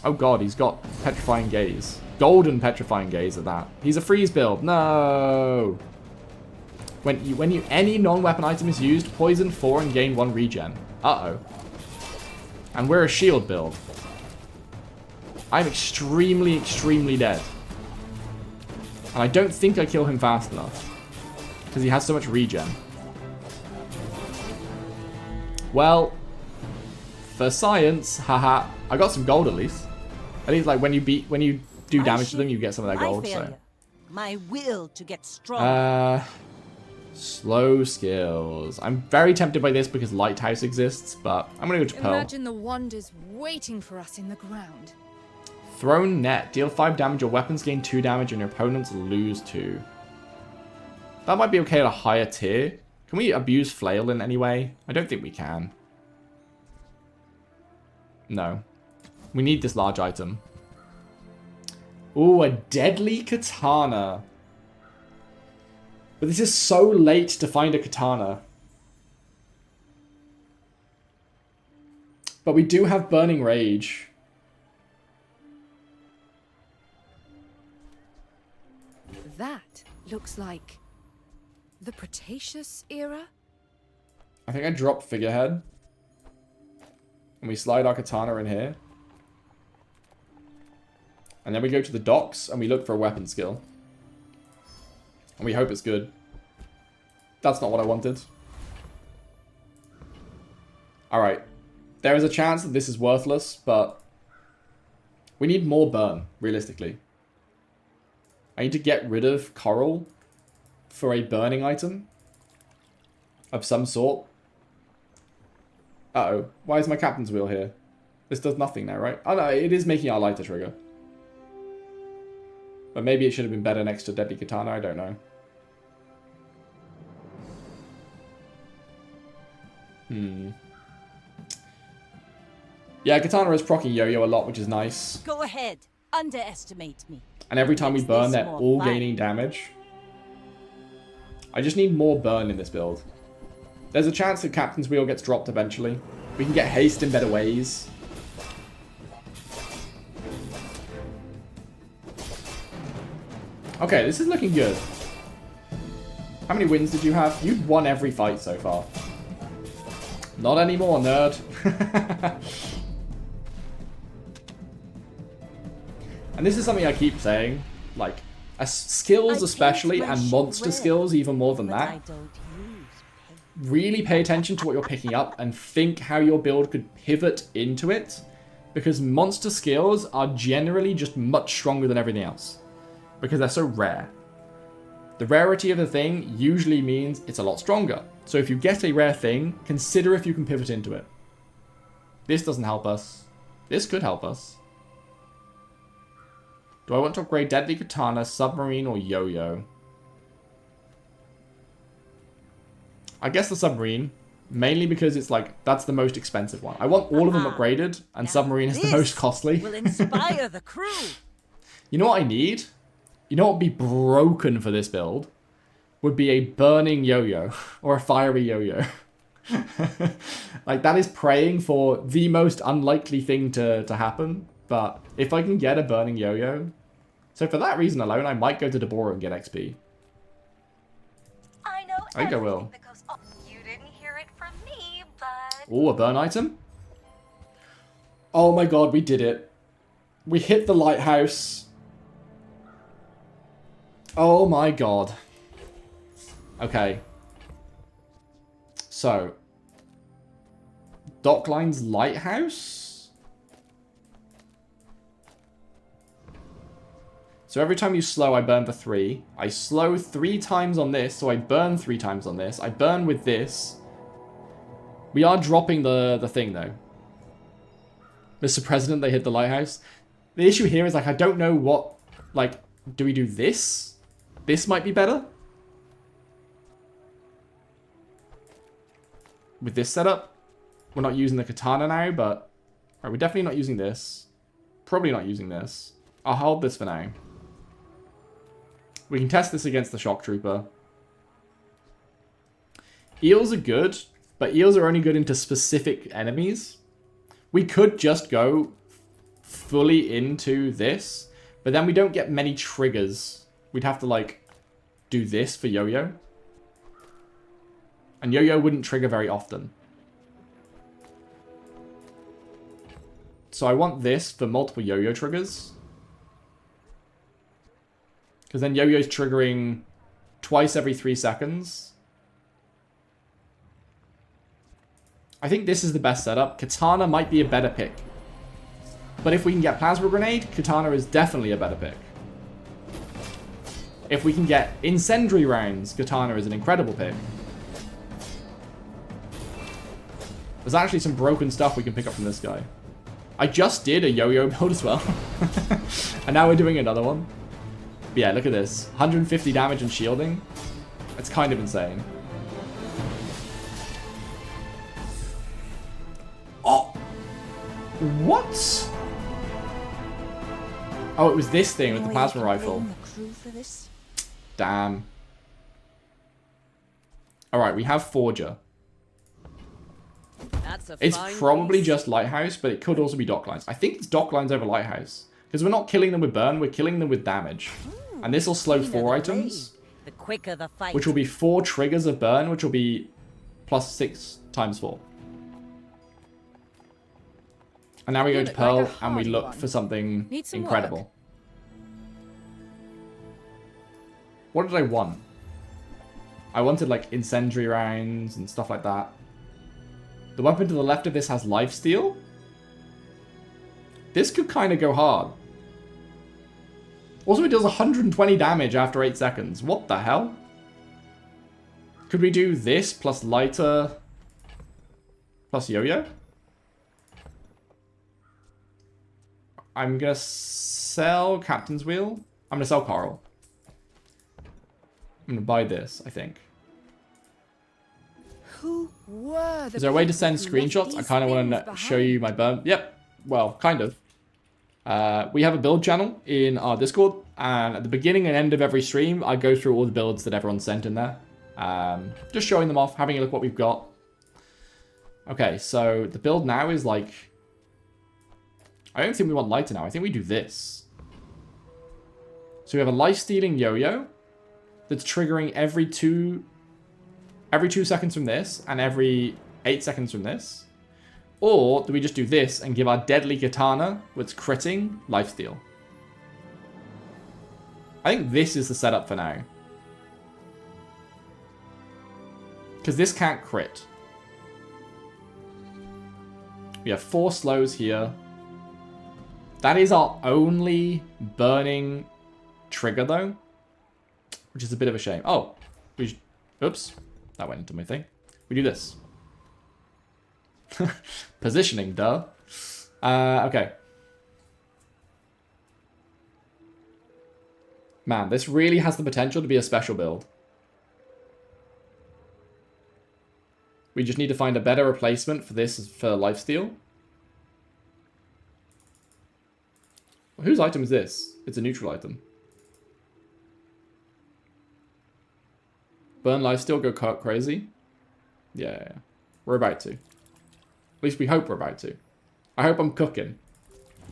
Oh god, he's got Petrifying Gaze. Golden Petrifying Gaze at that. He's a freeze build. No! When any non-weapon item is used, poison 4 and gain 1 regen. Uh-oh. And we're a shield build. I'm extremely, extremely dead. And I don't think I kill him fast enough. Because he has so much regen. Well, for science, haha, I got some gold at least. At least like when you do damage to them, you get some of their gold. So. My will to get strong. Slow skills. I'm very tempted by this because Lighthouse exists, but I'm gonna go to Pearl. Imagine the wonders waiting for us in the ground. Thrown Net. Deal 5 damage. Your weapons gain 2 damage and your opponents lose 2. That might be okay at a higher tier. Can we abuse Flail in any way? I don't think we can. No. We need this large item. Ooh, a Deadly Katana. But this is so late to find a katana. But we do have Burning Rage. That looks like the Cretaceous era? I think I drop Figurehead. And we slide our katana in here. And then we go to the docks and we look for a weapon skill. And we hope it's good. That's not what I wanted. Alright. There is a chance that this is worthless, but we need more burn, realistically. I need to get rid of Coral for a burning item of some sort. Uh-oh. Why is my captain's wheel here? This does nothing now, right? Oh no, it is making our lighter trigger. But maybe it should have been better next to Deadly Katana, I don't know. Yeah, Katana is proccing Yo-Yo a lot, which is nice. Go ahead. Underestimate me. And every time we burn, they're all gaining damage. I just need more burn in this build. There's a chance that Captain's Wheel gets dropped eventually. We can get haste in better ways. Okay, this is looking good. How many wins did you have? You've won every fight so far. Not anymore, nerd. And this is something I keep saying. Like, skills especially, and monster skills even more than that. Really pay attention to what you're picking up and think how your build could pivot into it. Because monster skills are generally just much stronger than everything else. Because they're so rare. The rarity of the thing usually means it's a lot stronger. So if you get a rare thing, consider if you can pivot into it. This doesn't help us. This could help us. Do I want to upgrade Deadly Katana, Submarine, or Yo-Yo? I guess the Submarine. Mainly because it's like, that's the most expensive one. I want all of them upgraded, and now Submarine is the most costly. Will inspire the crew. You know what I need? You know what would be broken for this build? Would be a burning yo-yo. Or a fiery yo-yo. Like, that is praying for the most unlikely thing to happen. But if I can get a burning yo-yo... So for that reason alone, I might go to Deborah and get XP. I know I think I will. that goes on. You didn't hear it from me, but... Ooh, a burn item? Oh my god, we did it. We hit the lighthouse. Oh my god. Okay. So. Dockline's Lighthouse? So every time you slow, I burn for 3. I slow 3 times on this, so I burn 3 times on this. I burn with this. We are dropping the thing, though. Mr. President, they hit the lighthouse. The issue here is, like, I don't know what... Like, do we do this? This might be better? With this setup? We're not using the katana now, but... Right, we're definitely not using this. Probably not using this. I'll hold this for now. We can test this against the shock trooper. Eels are good, but eels are only good into specific enemies. We could just go fully into this, but then we don't get many triggers. We'd have to, like, do this for Yo-Yo. And Yo-Yo wouldn't trigger very often. So I want this for multiple Yo-Yo triggers. Because then Yo-Yo's triggering twice every 3 seconds. I think this is the best setup. Katana might be a better pick. But if we can get Plasma Grenade, Katana is definitely a better pick. If we can get Incendiary Rounds, Katana is an incredible pick. There's actually some broken stuff we can pick up from this guy. I just did a Yo-Yo build as well. And now we're doing another one. But yeah, look at this. 150 damage and shielding. It's kind of insane. Oh! What? Oh, it was this thing with the plasma rifle. Damn. Alright, we have Forger. It's probably just Lighthouse, but it could also be Docklines. I think it's Docklines over Lighthouse. Because we're not killing them with burn, we're killing them with damage. And this will slow 4 items. The quicker the fight. Which will be 4 triggers of burn, which will be plus 6 times 4. And now we go to Pearl and we look for something incredible. What did I want? I wanted like incendiary rounds and stuff like that. The weapon to the left of this has lifesteal. This could kind of go hard. Also, it does 120 damage after 8 seconds. What the hell? Could we do this plus lighter plus yo-yo? I'm going to sell Captain's Wheel. I'm going to sell Coral. I'm going to buy this, I think. Who were the Is there a way to send screenshots? I kind of want to show you my burn. Yep. Well, kind of. We have a build channel in our Discord, and at the beginning and end of every stream, I go through all the builds that everyone sent in there. Just showing them off, having a look what we've got. Okay, so the build now is like... I don't think we want lighter now. I think we do this. So we have a life-stealing yo-yo that's triggering every 2 seconds from this and every 8 seconds from this. Or do we just do this and give our deadly katana, which critting, lifesteal? I think this is the setup for now. Because this can't crit. We have 4 slows here. That is our only burning trigger, though. Which is a bit of a shame. Oh, oops. That went into my thing. We do this. Positioning, duh. Okay. Man, this really has the potential to be a special build. We just need to find a better replacement for this for lifesteal. Whose item is this? It's a neutral item. Burn lifesteal, go crazy. Yeah. We're about to. At least we hope we're about to. I hope I'm cooking.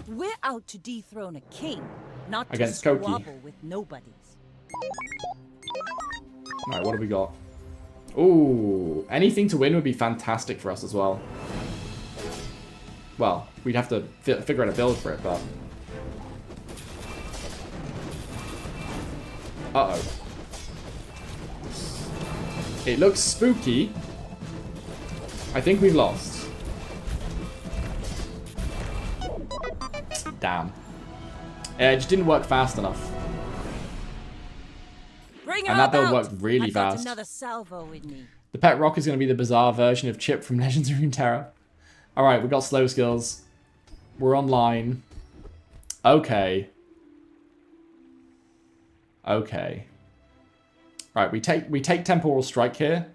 We're out to dethrone a king, not against to Koki. squabble with nobodies. Alright, what have we got? Ooh, anything to win would be fantastic for us as well. Well, we'd have to figure out a build for it, but... Uh-oh. It looks spooky. I think we've lost. Damn. It just didn't work fast enough. And that build worked really fast. Another salvo with me. The pet rock is going to be the Bazaar version of Chip from Legends of Runeterra. Alright, we've got slow skills. We're online. Okay. Okay. Right, we take Temporal Strike here.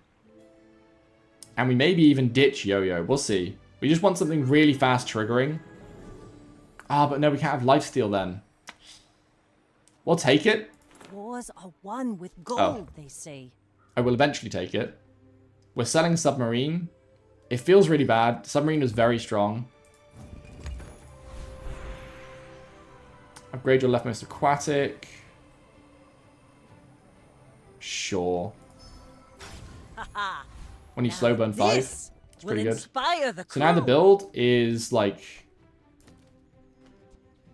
And we maybe even ditch Yo-Yo. We'll see. We just want something really fast triggering. Ah, but no, we can't have lifesteal then. We'll take it. Wars are won with gold, they say. I will eventually take it. We're selling Submarine. It feels really bad. Submarine was very strong. Upgrade your leftmost aquatic. Sure. When you slow burn 5. It's pretty good. So now the build is like...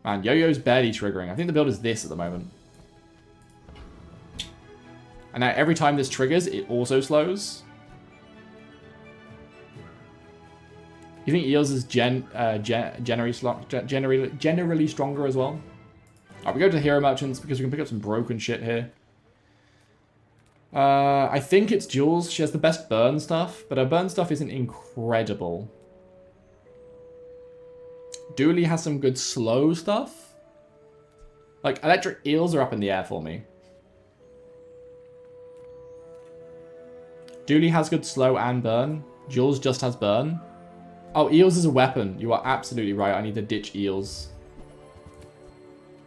Man, Yo-Yo's barely triggering. I think the build is this at the moment. And now every time this triggers, it also slows. You think Eels is generally stronger as well? Alright, we go to Hero Merchants because we can pick up some broken shit here. I think it's Jules. She has the best burn stuff, but her burn stuff isn't incredible. Dooley has some good slow stuff. Like, electric eels are up in the air for me. Dooley has good slow and burn. Jules just has burn. Oh, eels is a weapon. You are absolutely right. I need to ditch eels.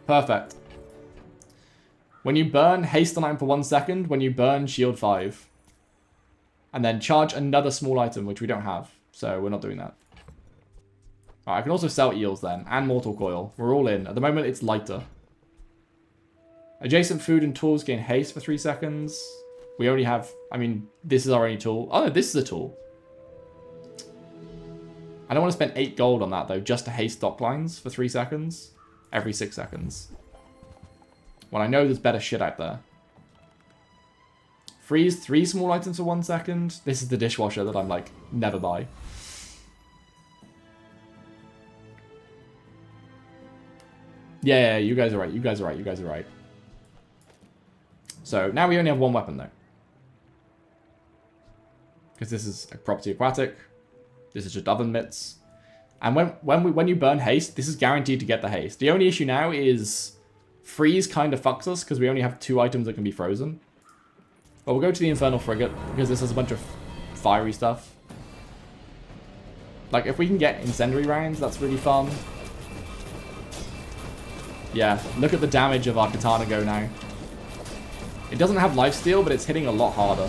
Perfect. When you burn, haste an item for 1 second. When you burn, shield 5. And then charge another small item, which we don't have. So we're not doing that. Alright, I can also sell eels then. And Mortal Coil. We're all in. At the moment, it's lighter. Adjacent food and tools gain haste for 3 seconds. We only have... I mean, this is our only tool. Oh, no, this is a tool. I don't want to spend 8 gold on that, though, just to haste dock lines for 3 seconds. Every 6 seconds. When I know there's better shit out there. Freeze 3 small items for 1 second. This is the dishwasher that I'm like, never buy. Yeah, you guys are right. You guys are right. You guys are right. So now we only have 1 weapon though. Because this is a property aquatic. This is just oven mitts. And when you burn haste, this is guaranteed to get the haste. The only issue now is freeze kind of fucks us because we only have 2 items that can be frozen. But we'll go to the Infernal Frigate because this has a bunch of fiery stuff. Like if we can get incendiary rounds, that's really fun. Yeah, look at the damage of our katana go now. It doesn't have lifesteal, but it's hitting a lot harder.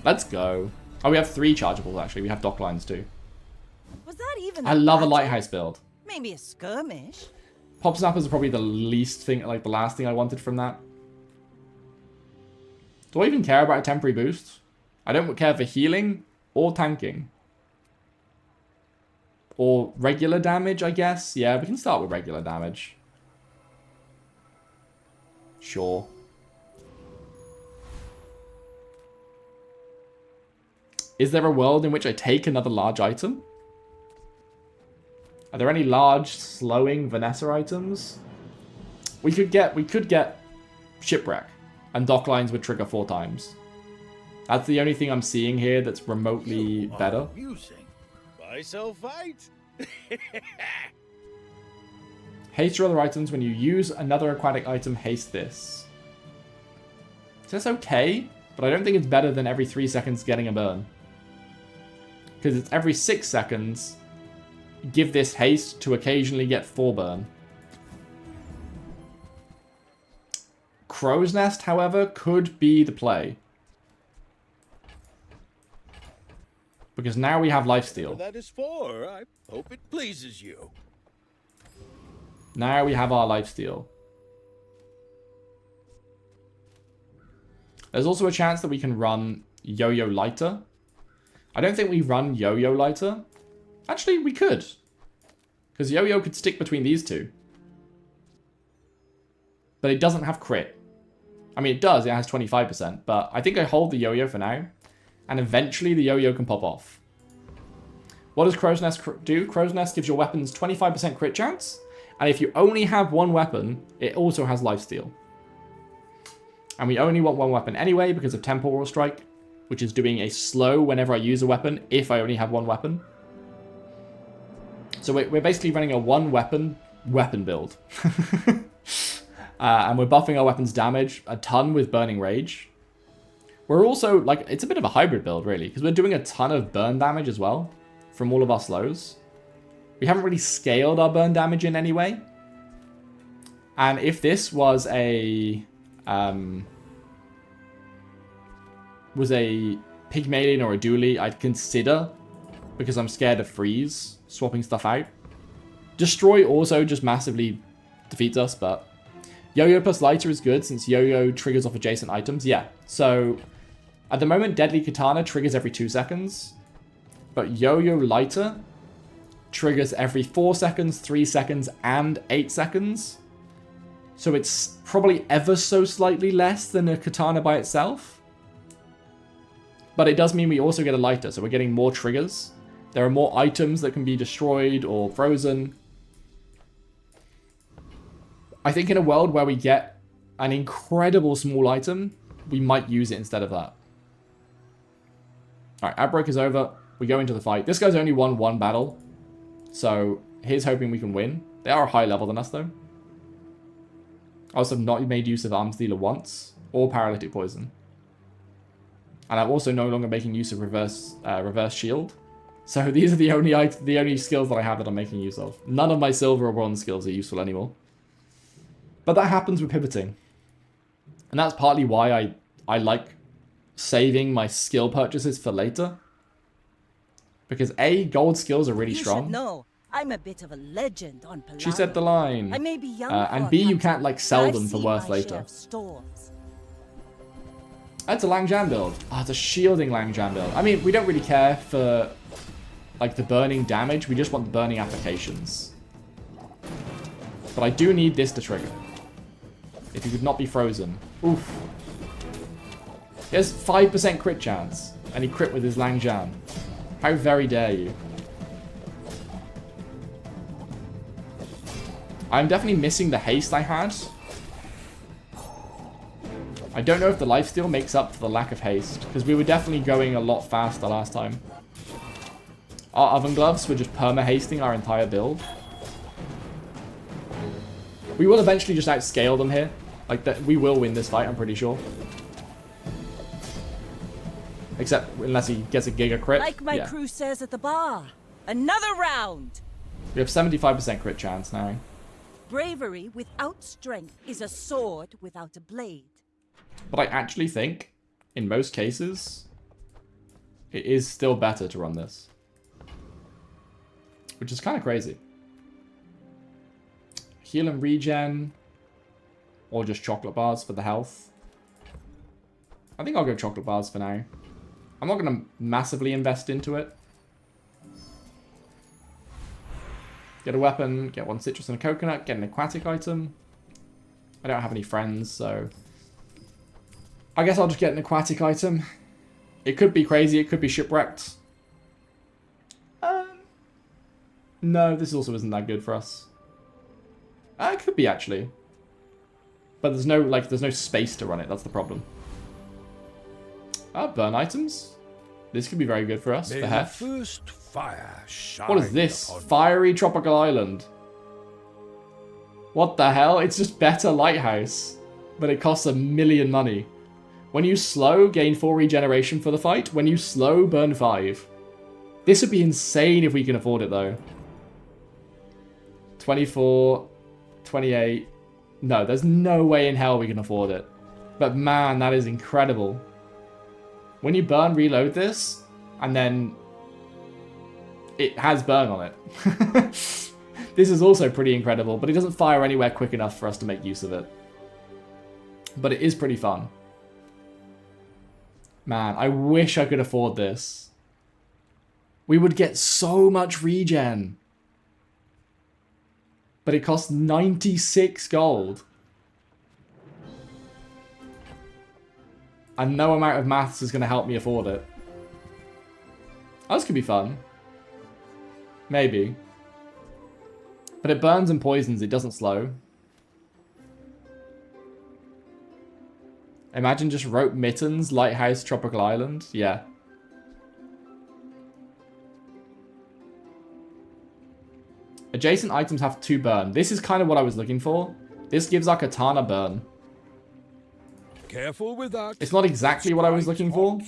Let's go. Oh, we have 3 chargeables, actually. We have dock lines, too. Was that even I love a Lighthouse build. Maybe a skirmish. Pop Snappers are probably the least thing, like the last thing I wanted from that. Do I even care about a temporary boost? I don't care for healing or tanking. Or regular damage, I guess. Yeah, we can start with regular damage. Sure. Is there a world in which I take another large item? Are there any large slowing Vanessa items? We could get Shipwreck, and dock lines would trigger 4 times. That's the only thing I'm seeing here that's remotely better. Amusing. Buy, sell, fight. Haste your other items when you use another aquatic item. Haste this. So that's okay, but I don't think it's better than every 3 seconds getting a burn. Because it's every 6 seconds. Give this haste to occasionally get 4 burn. Crow's Nest, however, could be the play. Because now we have lifesteal. That is for. I hope it pleases you. Now we have our lifesteal. There's also a chance that we can run Yo-Yo lighter. I don't think we run Yo-Yo lighter. Actually, we could. Because Yo-Yo could stick between these 2. But it doesn't have crit. I mean, it does. It has 25%. But I think I hold the Yo-Yo for now. And eventually the Yo-Yo can pop off. What does Crow's Nest do? Crow's Nest gives your weapons 25% crit chance. And if you only have 1 weapon, it also has lifesteal. And we only want 1 weapon anyway because of Temporal Strike, which is doing a slow whenever I use a weapon if I only have 1 weapon. So we're basically running a 1 weapon build. And we're buffing our weapon's damage a ton with Burning Rage. We're also, like, it's a bit of a hybrid build, really, because we're doing a ton of burn damage as well from all of our slows. We haven't really scaled our burn damage in any way. And if this was a Pygmalion or a Dooley, I'd consider, because I'm scared of freeze, swapping stuff out. Destroy also just massively defeats us, but Yo-Yo plus Lighter is good since Yo-Yo triggers off adjacent items. Yeah, so at the moment, Deadly Katana triggers every 2 seconds, but Yo-Yo Lighter triggers every 4 seconds, 3 seconds, and 8 seconds. So it's probably ever so slightly less than a Katana by itself. But it does mean we also get a Lighter, so we're getting more triggers. There are more items that can be destroyed or frozen. I think in a world where we get an incredible small item, we might use it instead of that. Alright, Outbreak is over. We go into the fight. This guy's only won 1 battle. So, here's hoping we can win. They are a higher level than us, though. I also have not made use of Arms Dealer once. Or Paralytic Poison. And I'm also no longer making use of Reverse Shield. So, these are the only skills that I have that I'm making use of. None of my Silver or Bronze skills are useful anymore. But that happens with pivoting. And that's partly why I like saving my skill purchases for later. Because A, gold skills are really strong. No, I'm a bit of a legend on Palago. She said the line. I may be young and B, you can't like sell them for worth later. That's a Langjan build. Oh, it's a shielding Langjan build. I mean, we don't really care for like the burning damage. We just want the burning applications. But I do need this to trigger. If you could not be frozen. Oof. He has 5% crit chance. And he crit with his Langjan. How very dare you. I'm definitely missing the haste I had. I don't know if the lifesteal makes up for the lack of haste. Because we were definitely going a lot faster last time. Our oven gloves were just perma-hasting our entire build. We will eventually just outscale them here. Like, that, we will win this fight, I'm pretty sure. Except unless he gets a Giga crit. Like my crew says at the bar. Another round! We have 75% crit chance now. Bravery without strength is a sword without a blade. But I actually think, in most cases, it is still better to run this. Which is kind of crazy. Heal and regen. Or just chocolate bars for the health. I think I'll go chocolate bars for now. I'm not going to massively invest into it. Get a weapon, get 1 citrus and a coconut, get an aquatic item. I don't have any friends, so... I guess I'll just get an aquatic item. It could be crazy, it could be shipwrecked. No, this also isn't that good for us. It could be, actually. But there's no space to run it, that's the problem. Burn items. This could be very good for us, for Hef. First fire shine What is this? Fiery Tropical Island. What the hell? It's just better Lighthouse. But it costs 1 million money. When you slow, gain 4 regeneration for the fight. When you slow, burn 5. This would be insane if we can afford it, though. 24, 28... No, there's no way in hell we can afford it. But man, that is incredible. When you burn, reload this, and then it has burn on it. This is also pretty incredible, but it doesn't fire anywhere quick enough for us to make use of it. But it is pretty fun. Man, I wish I could afford this. We would get so much regen. But it costs 96 gold. And no amount of maths is going to help me afford it. Oh, this could be fun. Maybe. But it burns and poisons, it doesn't slow. Imagine just rope mittens, Lighthouse, Tropical Island. Yeah. Adjacent items have 2 burn. This is kind of what I was looking for. This gives our katana burn. Careful with that. It's not exactly what I was looking for.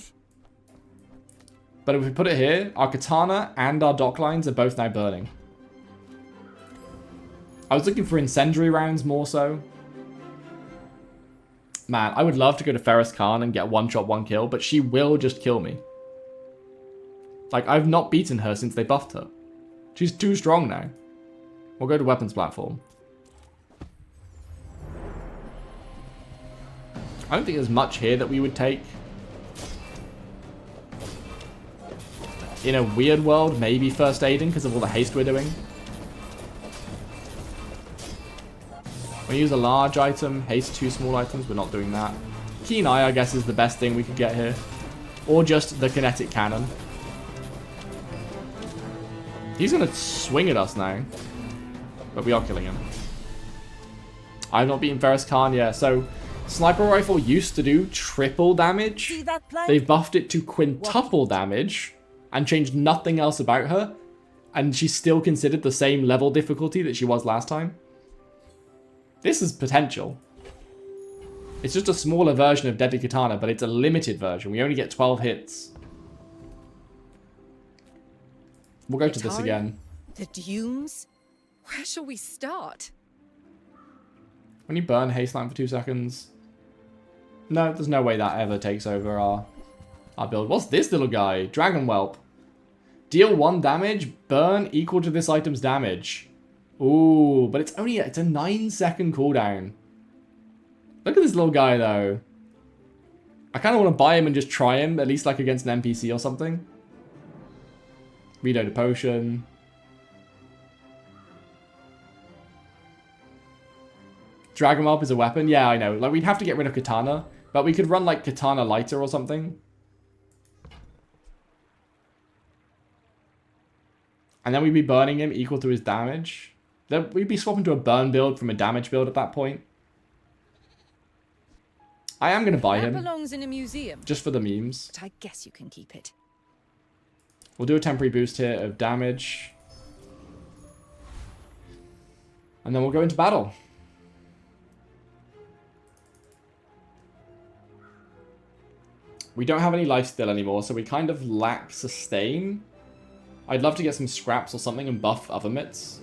But if we put it here, our katana and our dock lines are both now burning. I was looking for incendiary rounds more so. Man, I would love to go to Ferris Khan and get one shot, one kill, but she will just kill me. Like, I've not beaten her since they buffed her. She's too strong now. We'll go to weapons platform. I don't think there's much here that we would take. In a weird world, maybe first aiding because of all the haste we're doing. We use a large item, haste 2 small items, we're not doing that. Keen Eye, I guess, is the best thing we could get here. Or just the kinetic cannon. He's going to swing at us now. But we are killing him. I've not beaten Ferris Khan yet, so sniper rifle used to do triple damage. See that plank? They've buffed it to quintuple damage and changed nothing else about her. And she's still considered the same level difficulty that she was last time. This is potential. It's just a smaller version of Deadly Katana, but it's a limited version. We only get 12 hits. We'll go to this again. The dunes? Where shall we start? When you burn haste line for 2 seconds. No, there's no way that ever takes over our build. What's this little guy? Dragon Whelp. Deal 1 damage, burn equal to this item's damage. Ooh, but it's a 9-second cooldown. Look at this little guy though. I kind of want to buy him and just try him, at least like against an NPC or something. Reload a potion. Dragon Whelp is a weapon? Yeah, I know. Like, we'd have to get rid of Katana, but we could run like Katana Lighter or something. And then we'd be burning him equal to his damage. Then we'd be swapping to a burn build from a damage build at that point. I am going to buy him. That belongs in a museum. Just for the memes. But I guess you can keep it. We'll do a temporary boost here of damage. And then we'll go into battle. We don't have any life steal anymore, so we kind of lack sustain. I'd love to get some scraps or something and buff other mitts.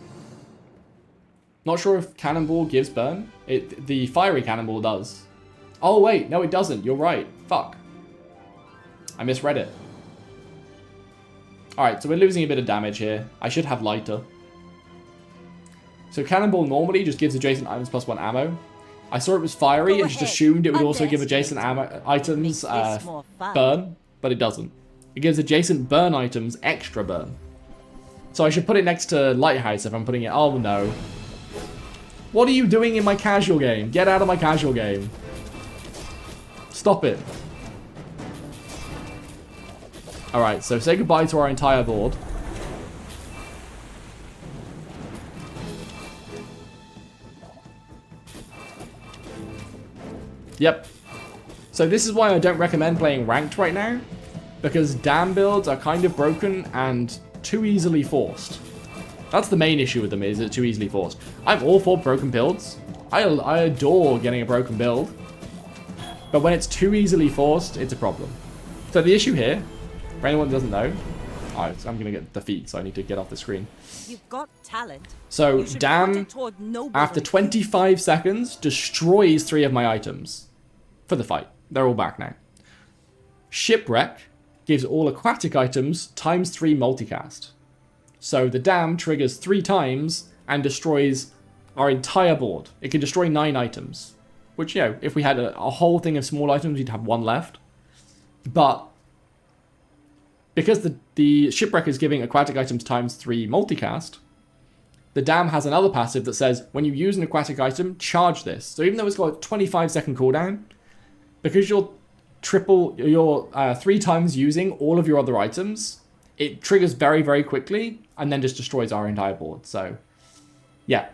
Not sure if Cannonball gives burn. The fiery Cannonball does. Oh wait, no it doesn't. You're right. Fuck. I misread it. Alright, so we're losing a bit of damage here. I should have lighter. So Cannonball normally just gives adjacent items +1 ammo. I saw it was fiery and just assumed it would also give adjacent items burn, but it doesn't. It gives adjacent burn items extra burn. So I should put it next to Lighthouse if I'm putting it... Oh no. What are you doing in my casual game? Get out of my casual game. Stop it. Alright, so say goodbye to our entire board. Yep. So this is why I don't recommend playing ranked right now. Because dam builds are kind of broken and too easily forced. That's the main issue with them, is it's too easily forced. I'm all for broken builds. I adore getting a broken build. But when it's too easily forced, it's a problem. So the issue here, for anyone who doesn't know, I'm going to get defeat, so I need to get off the screen. You've got talent. So Dam, after 25 seconds, destroys 3 of my items for the fight. They're all back now. Shipwreck gives all aquatic items ×3 multicast. So the Dam triggers 3 times and destroys our entire board. It can destroy 9 items. Which, you know, if we had a whole thing of small items, we'd have 1 left. But because the Shipwreck is giving aquatic items ×3 multicast, the Dam has another passive that says, when you use an aquatic item, charge this. So even though it's got a 25-second cooldown, because you're 3 times using all of your other items, it triggers very, very quickly and then just destroys our entire board. So, yeah.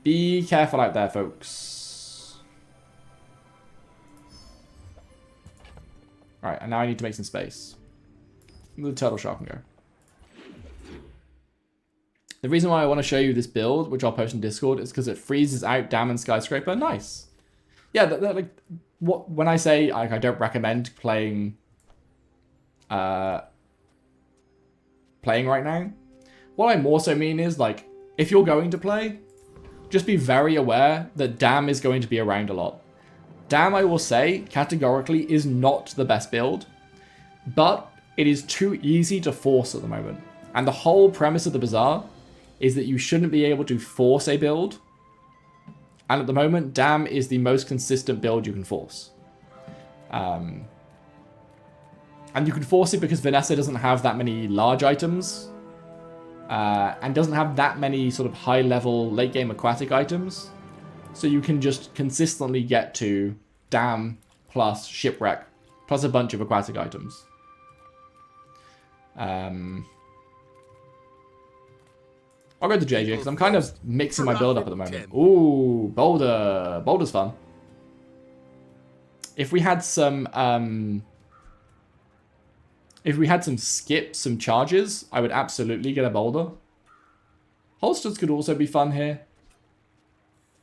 Be careful out there, folks. Alright, and now I need to make some space. The turtle shark can go. The reason why I want to show you this build, which I'll post in Discord, is because it freezes out Dam and Skyscraper. Nice. Yeah, like when I say like, I don't recommend playing right now, what I more so mean is like if you're going to play, just be very aware that Dam is going to be around a lot. Dam, I will say, categorically is not the best build, but it is too easy to force at the moment. And the whole premise of the Bazaar is that you shouldn't be able to force a build. And at the moment, Dam is the most consistent build you can force. And you can force it because Vanessa doesn't have that many large items. And doesn't have that many sort of high-level late-game aquatic items. So you can just consistently get to Dam plus Shipwreck plus a bunch of aquatic items. I'll go to JJ because I'm kind of mixing my build up at the moment. Ooh, Boulder. Boulder's fun. If we had some skips, some charges, I would absolutely get a Boulder. Holsters could also be fun here.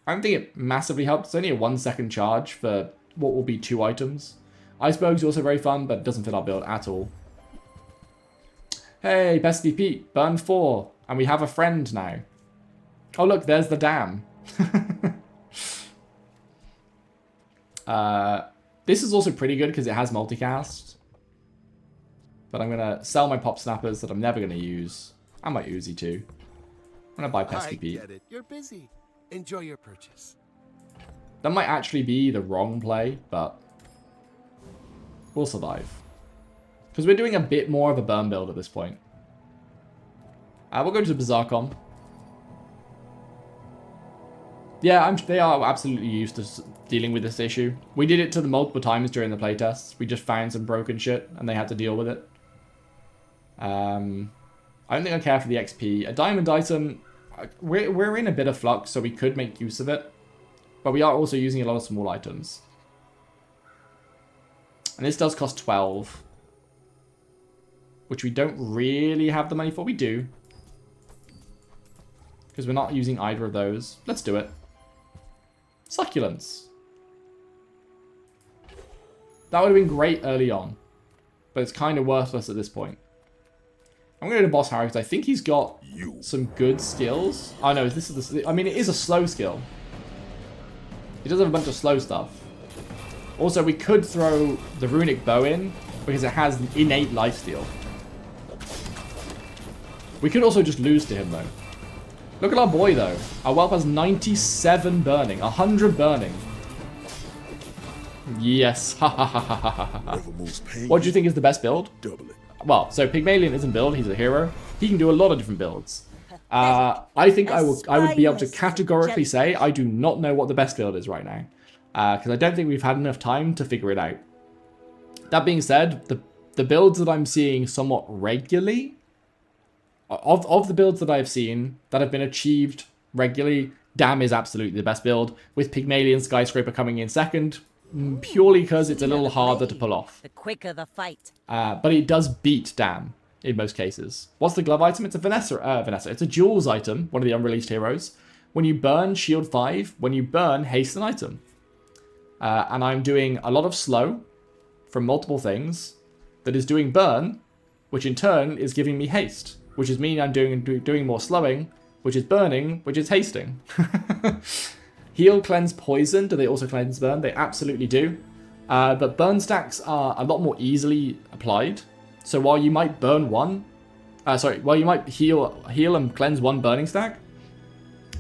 I don't think it massively helps. It's only a 1 second charge for what will be 2 items. Iceberg's also very fun, but it doesn't fit our build at all. Hey, Pesky Pete, burn 4. And we have a friend now. Oh, look, there's the dam. This is also pretty good because it has multicast. But I'm going to sell my Pop Snappers that I'm never going to use. And my Uzi too. I'm going to buy Pesky Pete. Get it. You're busy. Enjoy your purchase. That might actually be the wrong play, but we'll survive. Because we're doing a bit more of a burn build at this point. We'll go to the BazaarCon. Yeah, they are absolutely used to dealing with this issue. We did it to them multiple times during the playtests. We just found some broken shit, and they had to deal with it. I don't think I care for the XP. A diamond item, we're in a bit of flux, so we could make use of it. But we are also using a lot of small items. And this does cost 12. Which we don't really have the money for. We do. Because we're not using either of those. Let's do it. Succulents. That would have been great early on. But it's kind of worthless at this point. I'm going to go to Boss Harry because I think he's got some good skills. Oh no, this is the... I mean, it is a slow skill. He does have a bunch of slow stuff. Also, we could throw the Runic Bow in because it has an innate lifesteal. We could also just lose to him though. Look at our boy though. Our Whelp has 97 burning, 100 burning. Yes. What do you think is the best build? Double it. Well, so Pygmalion isn't build, he's a hero. He can do a lot of different builds. I think I would be able to categorically say I do not know what the best build is right now. Because I don't think we've had enough time to figure it out. That being said, the builds that I'm seeing somewhat regularly, of the builds that I've seen that have been achieved regularly, Dam is absolutely the best build, with Pygmalion Skyscraper coming in second, purely because it's a little harder to pull off. The quicker the fight. But it does beat Dam in most cases. What's the glove item? It's a Vanessa. It's a Jules item, one of the unreleased heroes. When you burn, shield 5. When you burn, haste an item. And I'm doing a lot of slow from multiple things that is doing burn, which in turn is giving me haste, which is meaning I'm doing more slowing, which is burning, which is hasting. Heal, cleanse, poison. Do they also cleanse burn? They absolutely do. But burn stacks are a lot more easily applied. So while you might burn one, while you might heal and cleanse one burning stack,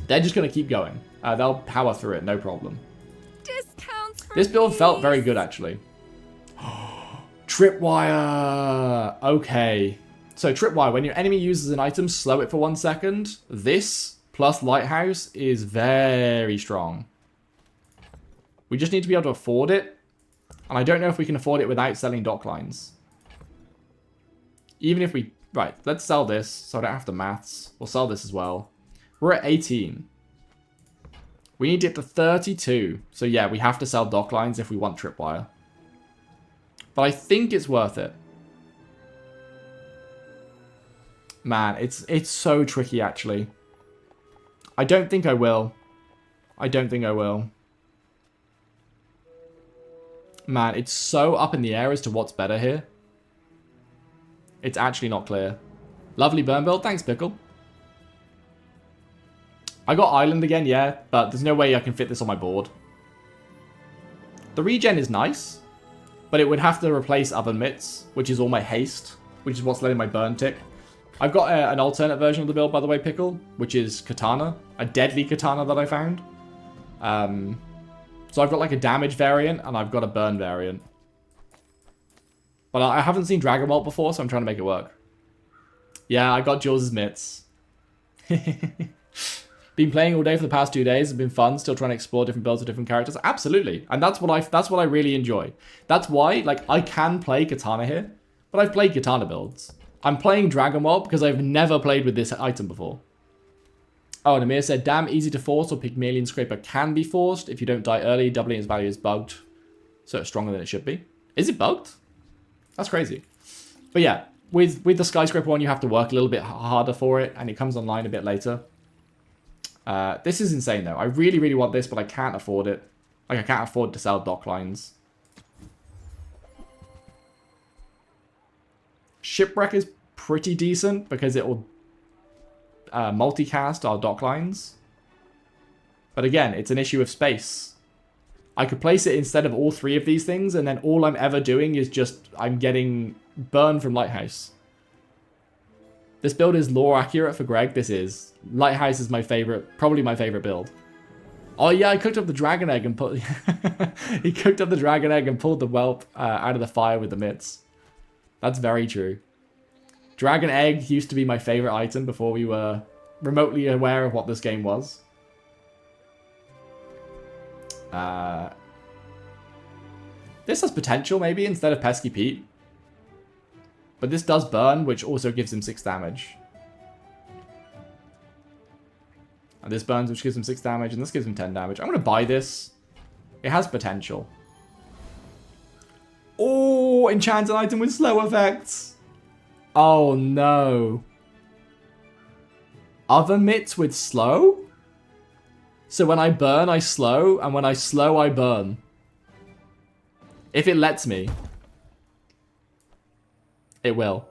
they're just going to keep going. They'll power through it, no problem. Discounts for This build these. felt very good, actually. Tripwire! Okay. So Tripwire, when your enemy uses an item, slow it for 1 second. This plus Lighthouse is very strong. We just need to be able to afford it. And I don't know if we can afford it without selling dock lines. Even if we... Right, let's sell this so I don't have to maths. We'll sell this as well. We're at 18. We need to get to 32. So yeah, we have to sell dock lines if we want Tripwire. But I think it's worth it. Man, it's so tricky, actually. I don't think I will. I don't think I will. Man, it's so up in the air as to what's better here. It's actually not clear. Lovely burn build. Thanks, Pickle. I got Island again, yeah, but there's no way I can fit this on my board. The regen is nice, but it would have to replace Oven Mitts, which is all my haste, which is what's letting my burn tick. I've got an alternate version of the build, by the way, Pickle, which is Katana, a deadly Katana that I found. So I've got like a damage variant, and I've got a burn variant. But I haven't seen Dragon Whelp before, so I'm trying to make it work. Yeah, I got Jules' mitts. Been playing all day for the past 2 days. It's been fun, still trying to explore different builds of different characters. Absolutely. And that's what I really enjoy. That's why, like, I can play Katana here, but I've played Katana builds. I'm playing Dragon Whelp because I've never played with this item before. Oh, and Amir said, damn, easy to force or Pygmalion Scraper can be forced. If you don't die early, doubling its value is bugged. So it's stronger than it should be. Is it bugged? That's crazy. But yeah, with the Skyscraper one, you have to work a little bit harder for it, and it comes online a bit later. This is insane, though. I really, really want this, but I can't afford it. Like, I can't afford to sell dock lines. Shipwreck is pretty decent because it will multicast our dock lines. But again, it's an issue of space. I could place it instead of all 3 of these things, and then all I'm ever doing is just, I'm getting burn from Lighthouse. This build is lore accurate for Greg. This is. Lighthouse is my favorite, probably my favorite build. Oh yeah, I cooked up the dragon egg and put... he cooked up the dragon egg and pulled the whelp out of the fire with the mitts. That's very true. Dragon egg used to be my favorite item before we were remotely aware of what this game was. This has potential, maybe, instead of Pesky Pete. But this does burn, which also gives him 6 damage. And this burns, which gives him 6 damage, and this gives him 10 damage. I'm going to buy this. It has potential. Oh, enchanted item with slow effects. Oh, no. Other mitts with slow? So when I burn, I slow, and when I slow, I burn. If it lets me. It will.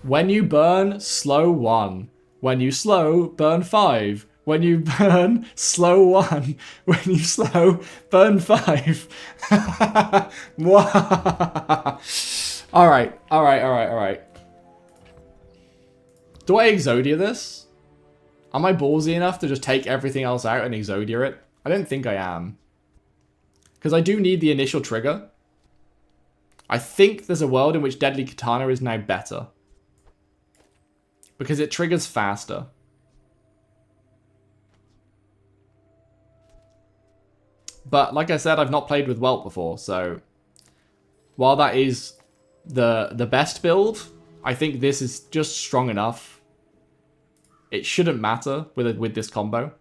When you burn, slow 1. When you slow, burn 5. When you burn, slow 1. When you slow, burn 5. Alright. Do I Exodia this? Am I ballsy enough to just take everything else out and Exodia it? I don't think I am. Because I do need the initial trigger. I think there's a world in which Deadly Katana is now better. Because it triggers faster. But like I said, I've not played with Whelp before, so... While that is the best build, I think this is just strong enough. It shouldn't matter with this combo.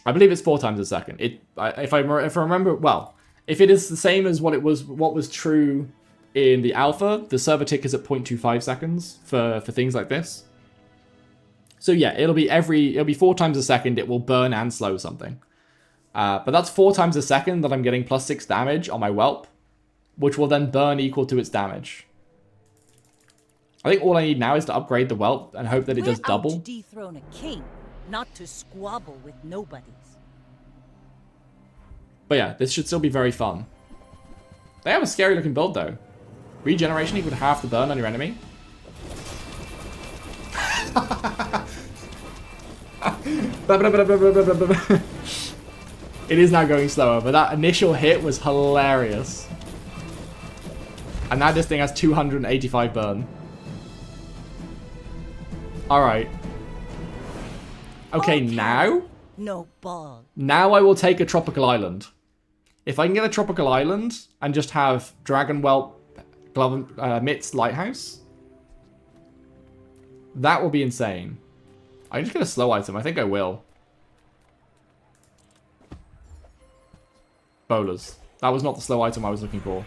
I believe it's 4 times a second. If I remember, well, if it is the same as what was true in the alpha, the server tick is at 0.25 seconds for things like this. So yeah, it'll be 4 times a second. It will burn and slow something. But that's 4 times a second that I'm getting plus 6 damage on my Whelp, which will then burn equal to its damage. I think all I need now is to upgrade the Whelp and hope that it does double. We're out to dethrone a king, not to squabble with nobodies. But yeah, this should still be very fun. They have a scary looking build though. Regeneration equal to half the burn on your enemy. It is now going slower, but that initial hit was hilarious. And now this thing has 285 burn. Alright. Okay, now? No ball. Now I will take a tropical island. If I can get a tropical island and just have Dragon Whelp, Mitts, Lighthouse, that will be insane. I can just get a slow item. I think I will. Bowlers. That was not the slow item I was looking for.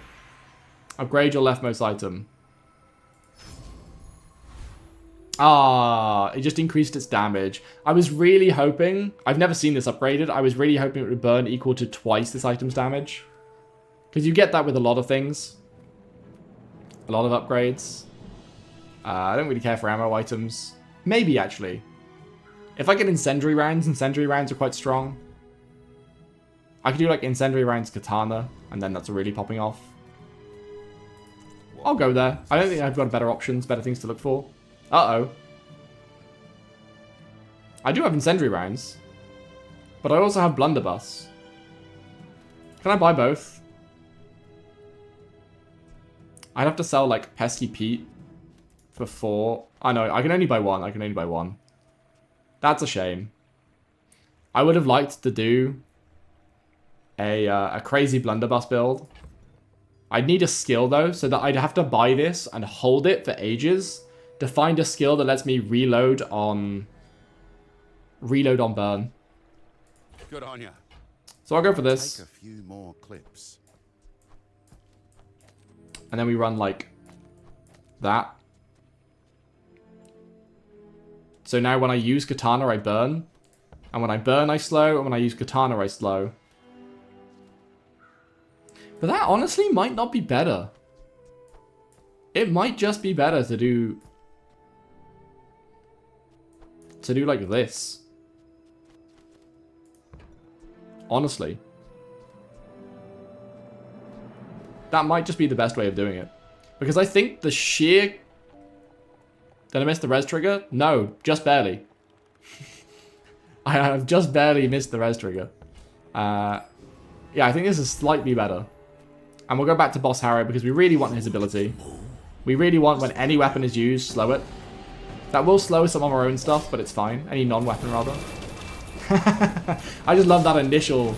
Upgrade your leftmost item. Ah, it just increased its damage. I was really hoping... I've never seen this upgraded. I was really hoping it would burn equal to twice this item's damage. Because you get that with a lot of things. A lot of upgrades. I don't really care for ammo items. Maybe, actually. If I get incendiary rounds are quite strong. I could do, like, incendiary rounds katana, and then that's really popping off. I'll go there. I don't think I've got better options, better things to look for. Uh-oh. I do have incendiary rounds. But I also have blunderbuss. Can I buy both? I'd have to sell, like, Pesky Pete for 4. Oh, no, I can only buy 1. I can only buy 1. That's a shame. I would have liked to do a crazy blunderbuss build. I'd need a skill, though, so that I'd have to buy this and hold it for ages to find a skill that lets me reload on burn. Good on ya. So I'll go for this. Take a few more clips. And then we run like that. So now when I use katana, I burn. And when I burn, I slow. And when I use katana, I slow. But that honestly might not be better. It might just be better to do like this. Honestly. That might just be the best way of doing it. Because I think the sheer... Did I miss the res trigger? No, just barely. I have just barely missed the res trigger. Yeah, I think this is slightly better. And we'll go back to Boss Harrow because we really want his ability. We really want when any weapon is used, slow it. That will slow some of our own stuff, but it's fine. Any non-weapon, rather. I just love that initial,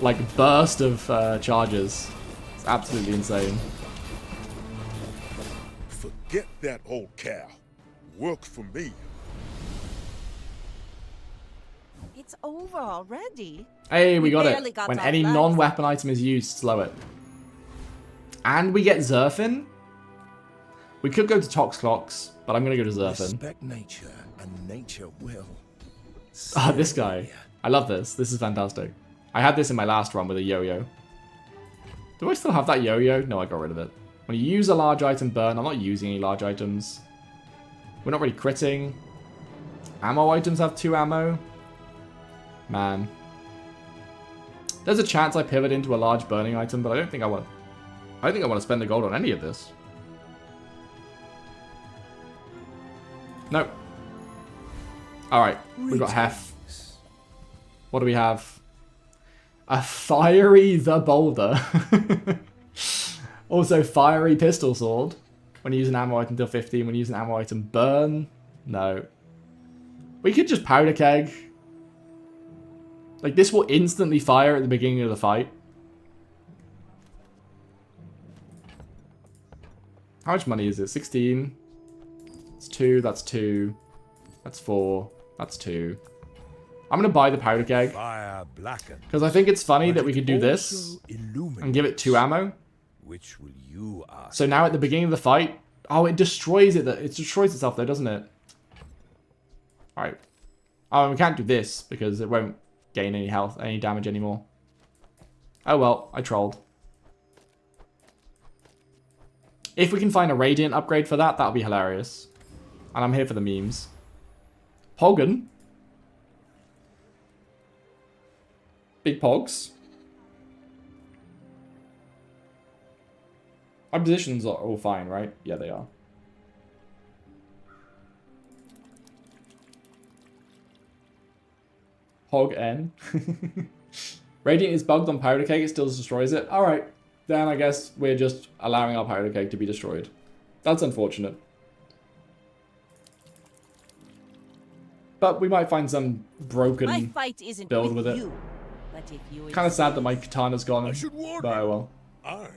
like, burst of charges. It's absolutely insane. Forget that old cow. Work for me. It's over already. Hey, we got barely it. got When our any lives. non-weapon item is used, slow it. And we get Zerfin. We could go to Tox Clocks, but I'm going to go to Zerfin. Respect nature, and nature will. Ah, this guy. I love this. This is fantastic. I had this in my last run with a yo-yo. Do I still have that yo-yo? No, I got rid of it. When you use a large item burn, I'm not using any large items. We're not really critting. Ammo items have 2 ammo. Man. There's a chance I pivot into a large burning item, but I don't think I want... I think I want to spend the gold on any of this. Nope. Alright, we've got Hef. What do we have? A Fiery the Boulder. Also, Fiery Pistol Sword. When you use an ammo item, deal 15. When you use an ammo item, burn. No. We could just Powder Keg. Like, this will instantly fire at the beginning of the fight. How much money is it? 16. It's 2, that's 2. That's 4. That's 2. I'm going to buy the Powder Keg. Fire blackened. Because I think it's funny that we could do Also this illuminates. and give it 2 ammo. Which will you ask? So now at the beginning of the fight... Oh, it destroys it. It destroys itself though, doesn't it? Alright. Oh, and we can't do this because it won't gain any health, any damage anymore. Oh well, I trolled. If we can find a Radiant upgrade for that, that'll be hilarious. And I'm here for the memes. Poggin. Big Pogs. Our positions are all fine, right? Yeah, they are. Hog N. Radiant is bugged on Powder Keg, it still destroys it. Alright, then I guess we're just allowing our Powder Keg to be destroyed. That's unfortunate. But we might find some broken My fight isn't build with with it. you, but if you Kind of sad that my katana's gone. I should warn But you. oh well. I'm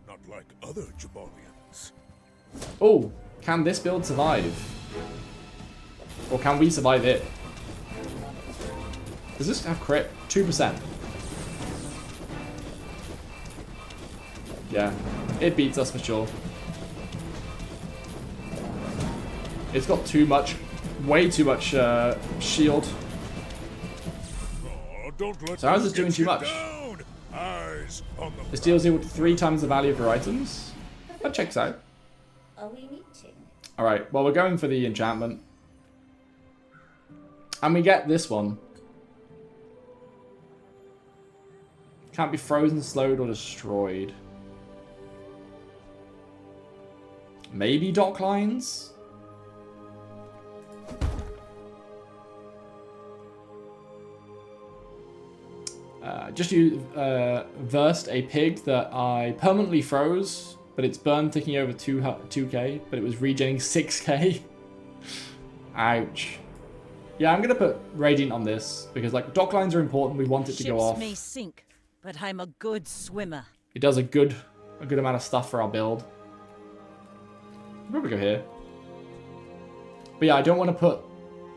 not like other Jabalians. Oh, can this build survive? Or can we survive it? Does this have crit? 2%. Yeah, it beats us for sure. It's got too much, way too much shield. So how's this doing too much? This deals equal to 3 times the value of your items. That checks out. Are we meeting? Alright, well we're going for the enchantment. And we get this one. Can't be frozen, slowed, or destroyed. Maybe dock lines? Just versed a pig that I permanently froze, but its burn ticking over 2k, but it was regenerating 6k. Ouch. Yeah, I'm gonna put Radiant on this, because like dock lines are important, we want it to go off. Ships may sink, but I'm a good swimmer. It does a good amount of stuff for our build. I'll probably go here. But yeah, I don't want to put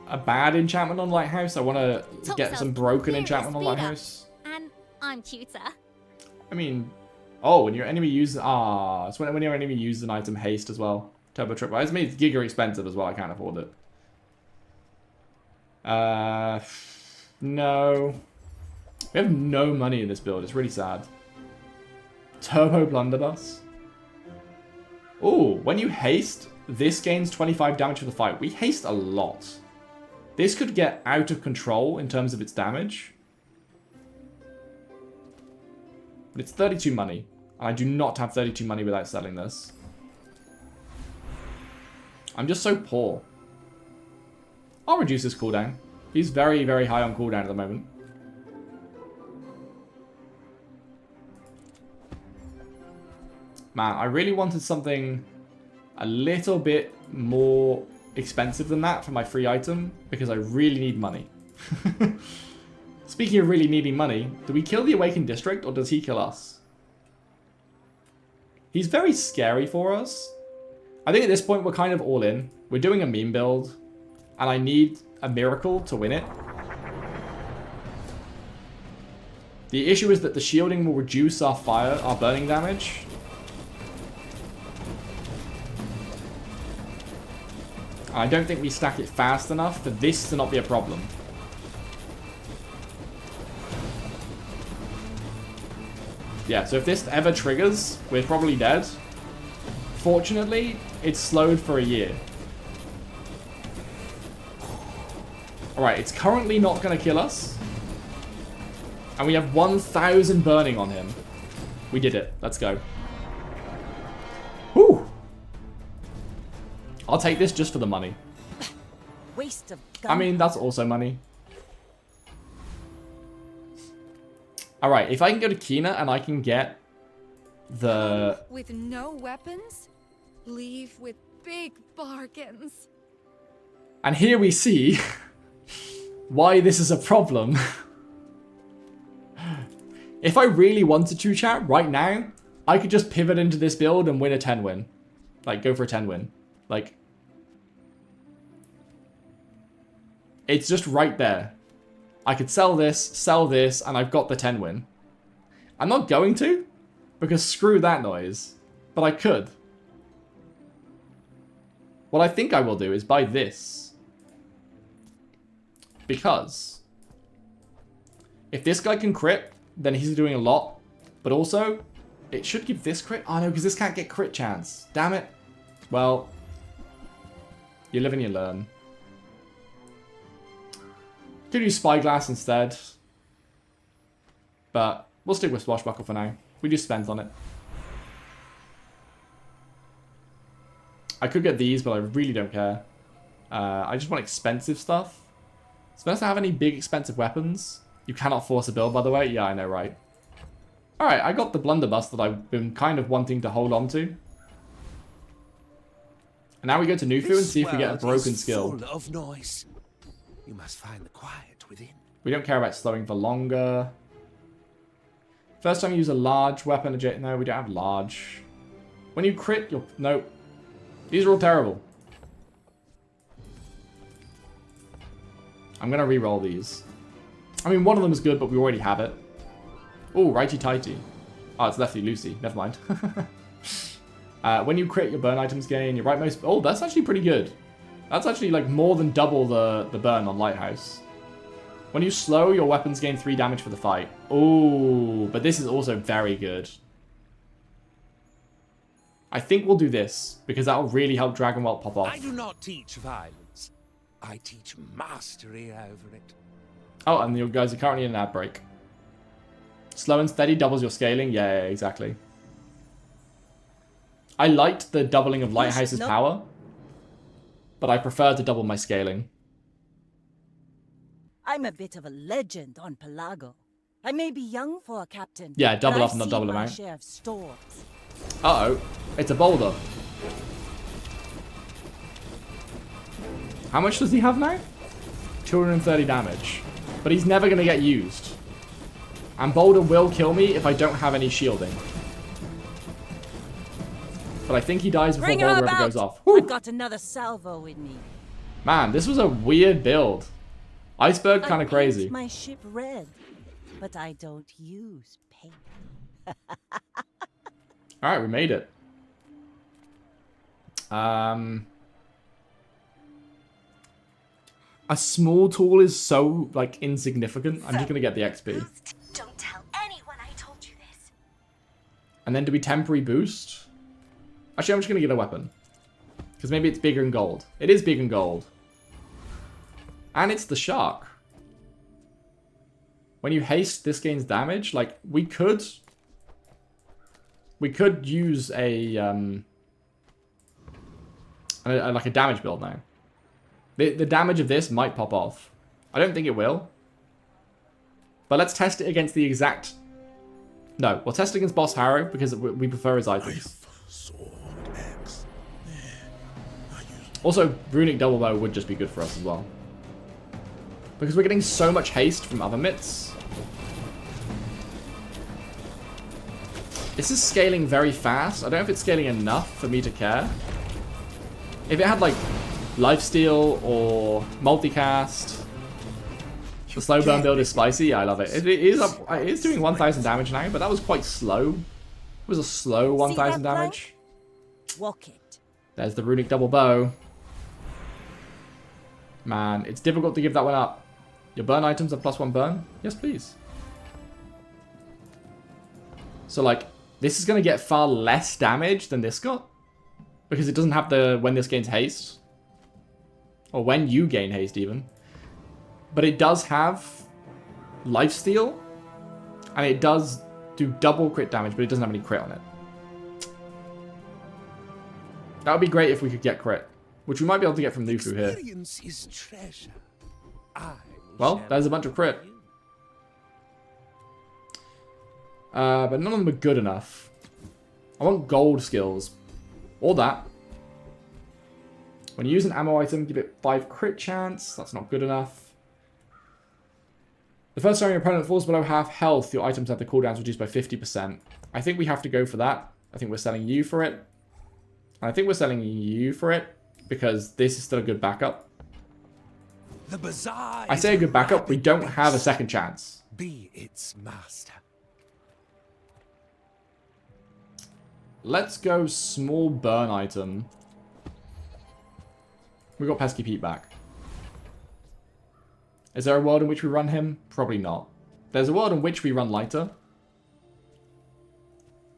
a bad enchantment on Lighthouse. I want to get some broken enchantment on Lighthouse. And I'm cuter. I mean, oh, when your enemy uses... Ah, it's when your enemy uses an item haste as well. Turbo trip. I mean, it's giga expensive as well. I can't afford it. No. We have no money in this build. It's really sad. Turbo blunderbuss. Oh, when you haste, this gains 25 damage for the fight. We haste a lot. This could get out of control in terms of its damage. But it's 32 money. And I do not have 32 money without selling this. I'm just so poor. I'll reduce his cooldown. He's very, very high on cooldown at the moment. Man, I really wanted something a little bit more expensive than that for my free item, because I really need money. Speaking of really needing money, do we kill the Awakened District, or does he kill us? He's very scary for us. I think at this point we're kind of all in. We're doing a meme build, and I need a miracle to win it. The issue is that the shielding will reduce our burning damage. I don't think we stack it fast enough for this to not be a problem. Yeah, so if this ever triggers, we're probably dead. Fortunately, it's slowed for a year. Alright, it's currently not going to kill us. And we have 1,000 burning on him. We did it. Let's go. Whew. I'll take this just for the money. Waste of gun. I mean, that's also money. Alright, if I can go to Kina and I can get the... With no weapons, leave with big bargains. And here we see why this is a problem. If I really wanted to, chat, right now, I could just pivot into this build and win a 10 win. Like, go for a 10 win. Like, it's just right there. I could sell this, and I've got the 10 win. I'm not going to, because screw that noise. But I could. What I think I will do is buy this. Because if this guy can crit, then he's doing a lot. But also, it should give this crit. Oh no, because this can't get crit chance. Damn it. Well, you live and you learn. Could use Spyglass instead. But we'll stick with Swashbuckle for now. We just spent on it. I could get these, but I really don't care. I just want expensive stuff. Does Vanessa have any big expensive weapons? You cannot force a build, by the way. Yeah, I know, right? Alright, I got the blunderbuss that I've been kind of wanting to hold on to. And now we go to Nufu and see if we get a broken skill. Full of noise. You must find the quiet within. We don't care about slowing for longer. First time you use a large weapon. No, we don't have large. When you crit, you'll... Nope. These are all terrible. I'm going to re-roll these. I mean, one of them is good, but we already have it. Oh, righty-tighty. Oh, it's lefty-loosey. Never mind. When you crit, your burn items gain. Your rightmost... Oh, that's actually pretty good. That's actually like more than double the burn on Lighthouse. When you slow, your weapons gain 3 damage for the fight. Ooh, but this is also very good. I think we'll do this, because that'll really help Dragon Whelp pop off. I do not teach violence. I teach mastery over it. Oh, and you guys are currently in an ad break. Slow and steady doubles your scaling. Yeah, exactly. I liked the doubling of Lighthouse's power, but I prefer to double my scaling. I'm a bit of a legend on Pelago. I may be young for a captain. Yeah, double but up and not double I've seen my amount. share of storms. Uh-oh. It's a boulder. How much does he have now? 230 damage. But he's never going to get used. And boulder will kill me if I don't have any shielding. But I think he dies before Bring her boulder ever about. goes off. Woo! I've got another salvo in me. Man, this was a weird build. Iceberg kind I of crazy. paint my ship red, but I don't use paint. Alright, we made it. A small tool is so, like, insignificant. I'm just going to get the XP. Don't tell anyone I told you this. And then do we temporary boost? Actually, I'm just going to get a weapon. Because maybe it's bigger in gold. It is big in gold. And it's the shark. When you haste, this gains damage. Like, we could use a like a damage build now. The damage of this might pop off. I don't think it will. But let's test it against the exact... No, we'll test it against Boss Harrow because we prefer his items. Knife, sword, axe. Also, Runic Double Bow would just be good for us as well. Because we're getting so much haste from other mitts. This is scaling very fast. I don't know if it's scaling enough for me to care. If it had, like, lifesteal or multicast, the slow burn build is spicy. Yeah, I love it. It is doing 1,000 damage now, but that was quite slow. It was a slow 1,000 damage. Walk it. There's the Runic Double Bow. Man, it's difficult to give that one up. Your burn items are +1 burn? Yes, please. So, like, this is going to get far less damage than this got. Because it doesn't have the when this gains haste. Or when you gain haste, even. But it does have lifesteal. And it does do double crit damage, but it doesn't have any crit on it. That would be great if we could get crit. Which we might be able to get from Lufu here. Experience is treasure. Well, there's a bunch of crit. But none of them are good enough. I want gold skills. Or that. When you use an ammo item, give it 5 crit chance. That's not good enough. The first time your opponent falls below half health, your items have the cooldowns reduced by 50%. I think we have to go for that. I think we're selling you for it. And I think we're selling you for it. Because this is still a good backup. The Bazaar. I say a good backup, we don't have a second chance. Be its master. Let's go small burn item. We got Pesky Pete back. Is there a world in which we run him? Probably not. There's a world in which we run lighter.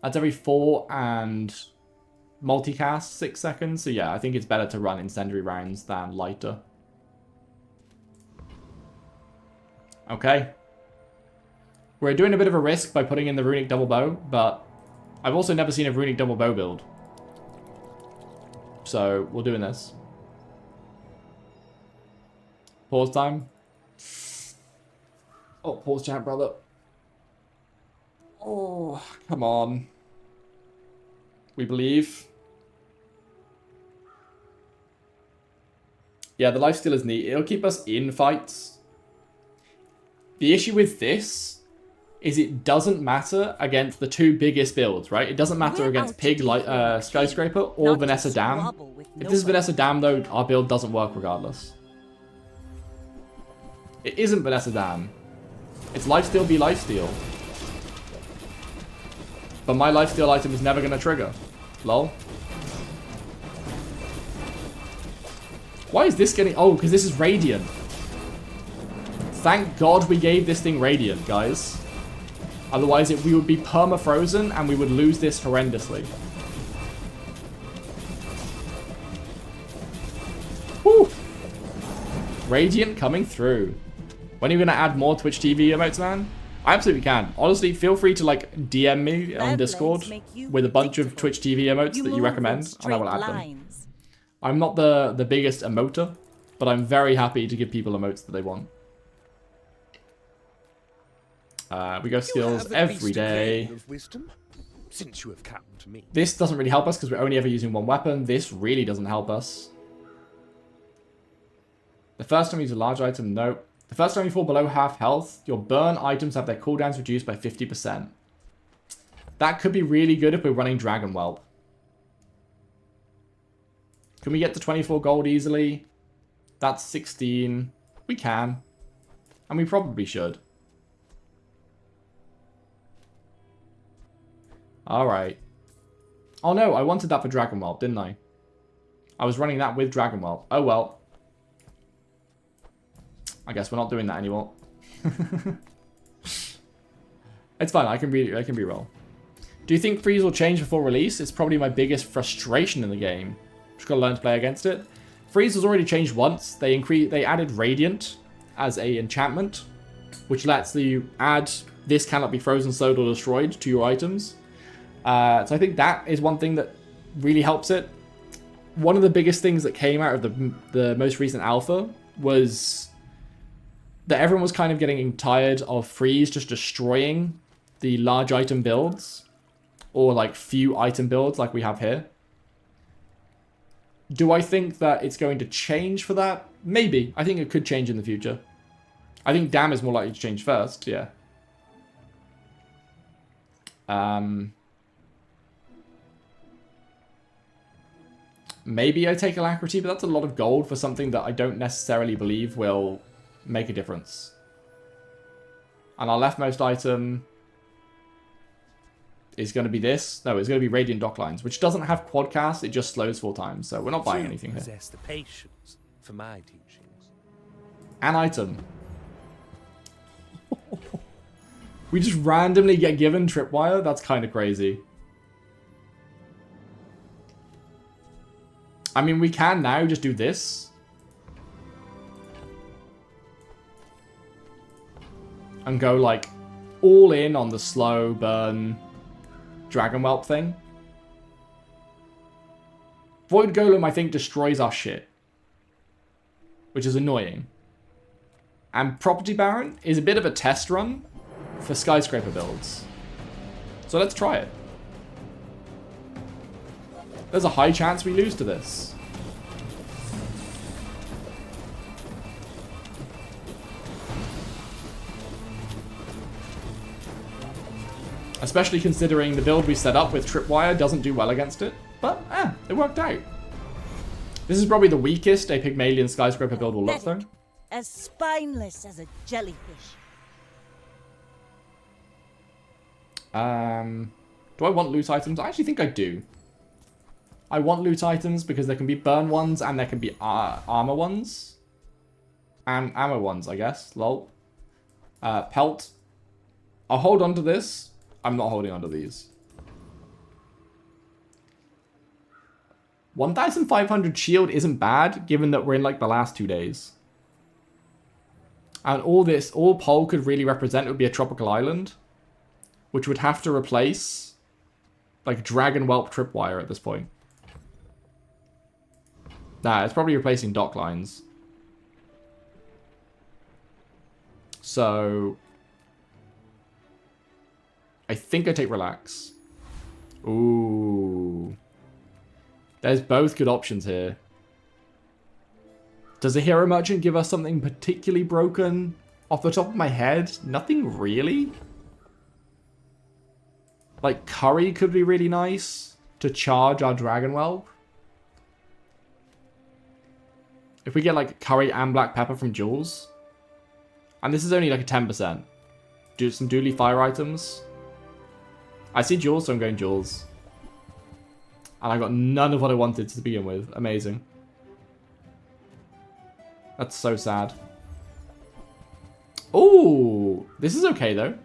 That's every 4 and multicast 6 seconds. So yeah, I think it's better to run incendiary rounds than lighter. Okay. We're doing a bit of a risk by putting in the Runic Double Bow, but I've also never seen a Runic Double Bow build. So, we're doing this. Pause time. Oh, pause chat, brother. Oh, come on. We believe. Yeah, the lifesteal is neat. It'll keep us in fights. The issue with this is it doesn't matter against the 2 biggest builds, right? It doesn't matter against Pig, Skyscraper, or Vanessa Dam. If this is Vanessa Dam, though, our build doesn't work regardless. It isn't Vanessa Dam. It's lifesteal be lifesteal. But my lifesteal item is never going to trigger. Lol. Why is this getting... Oh, because this is Radiant. Thank God we gave this thing Radiant, guys. Otherwise, we would be perma-frozen and we would lose this horrendously. Woo! Radiant coming through. When are you going to add more Twitch TV emotes, man? I absolutely can. Honestly, feel free to like DM me on Discord with a bunch of Twitch TV emotes that you recommend, and I will add them. I'm not the biggest emoter, but I'm very happy to give people emotes that they want. We go skills every day. Since you have come to me. This doesn't really help us because we're only ever using one weapon. This really doesn't help us. The first time you use a large item, nope. The first time you fall below half health, your burn items have their cooldowns reduced by 50%. That could be really good if we're running Dragon Whelp. Can we get to 24 gold easily? That's 16. We can. And we probably should. Alright. Oh no, I wanted that for Dragon Whelp, didn't I? I was running that with Dragon Whelp. Oh well. I guess we're not doing that anymore. It's fine, I can re-roll. Do you think freeze will change before release? It's probably my biggest frustration in the game. Just gotta learn to play against it. Freeze has already changed once. They added Radiant as a enchantment, which lets you add this cannot be frozen, slowed, or destroyed to your items. So I think that is one thing that really helps it. One of the biggest things that came out of the most recent alpha was that everyone was kind of getting tired of freeze just destroying the large item builds, or like few item builds like we have here. Do I think that it's going to change for that? Maybe. I think it could change in the future. I think Dam is more likely to change first, yeah. Maybe I take Alacrity, but that's a lot of gold for something that I don't necessarily believe will make a difference. And our leftmost item is going to be this. No, it's going to be Radiant Docklines, which doesn't have quadcast. It just slows 4 times, so we're not buying anything here. Possess the patience for my teachings. An item. We just randomly get given Tripwire? That's kind of crazy. I mean, we can now just do this. And go, like, all in on the slow burn Dragon Whelp thing. Void Golem, I think, destroys our shit. Which is annoying. And Property Baron is a bit of a test run for Skyscraper builds. So let's try it. There's a high chance we lose to this. Especially considering the build we set up with Tripwire doesn't do well against it. But, it worked out. This is probably the weakest a Pygmalion Skyscraper build will look, though. As spineless as a jellyfish. Do I want loot items? I actually think I do. I want loot items because there can be burn ones and there can be armor ones. And ammo ones, I guess. Lol. Pelt. I'll hold on to this. I'm not holding on to these. 1,500 shield isn't bad, given that we're in like the last 2 days. And all Pole could really represent would be a tropical island, which would have to replace like Dragon Whelp Tripwire at this point. Nah, it's probably replacing dock lines. So I think I take Relax. Ooh. There's both good options here. Does a Hero Merchant give us something particularly broken? Off the top of my head, nothing really. Like, Curry could be really nice to charge our Dragon Whelp. If we get, like, Curry and Black Pepper from Jules. And this is only, like, a 10%. Do some Dooley Fire items. I see Jules, so I'm going Jules. And I got none of what I wanted to begin with. Amazing. That's so sad. Ooh, this is okay though.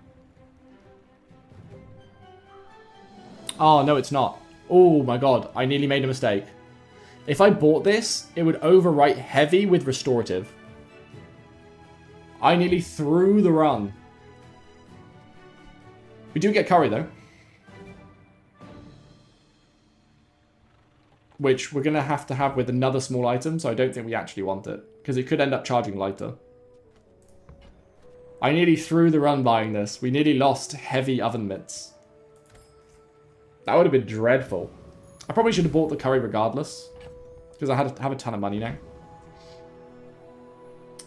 Oh, no, it's not. Oh my god, I nearly made a mistake. If I bought this, it would overwrite heavy with restorative. I nearly threw the run. We do get curry though. Which we're going to have with another small item, so I don't think we actually want it. Because it could end up charging lighter. I nearly threw the run buying this. We nearly lost heavy oven mitts. That would have been dreadful. I probably should have bought the curry regardless. Because I have a ton of money now.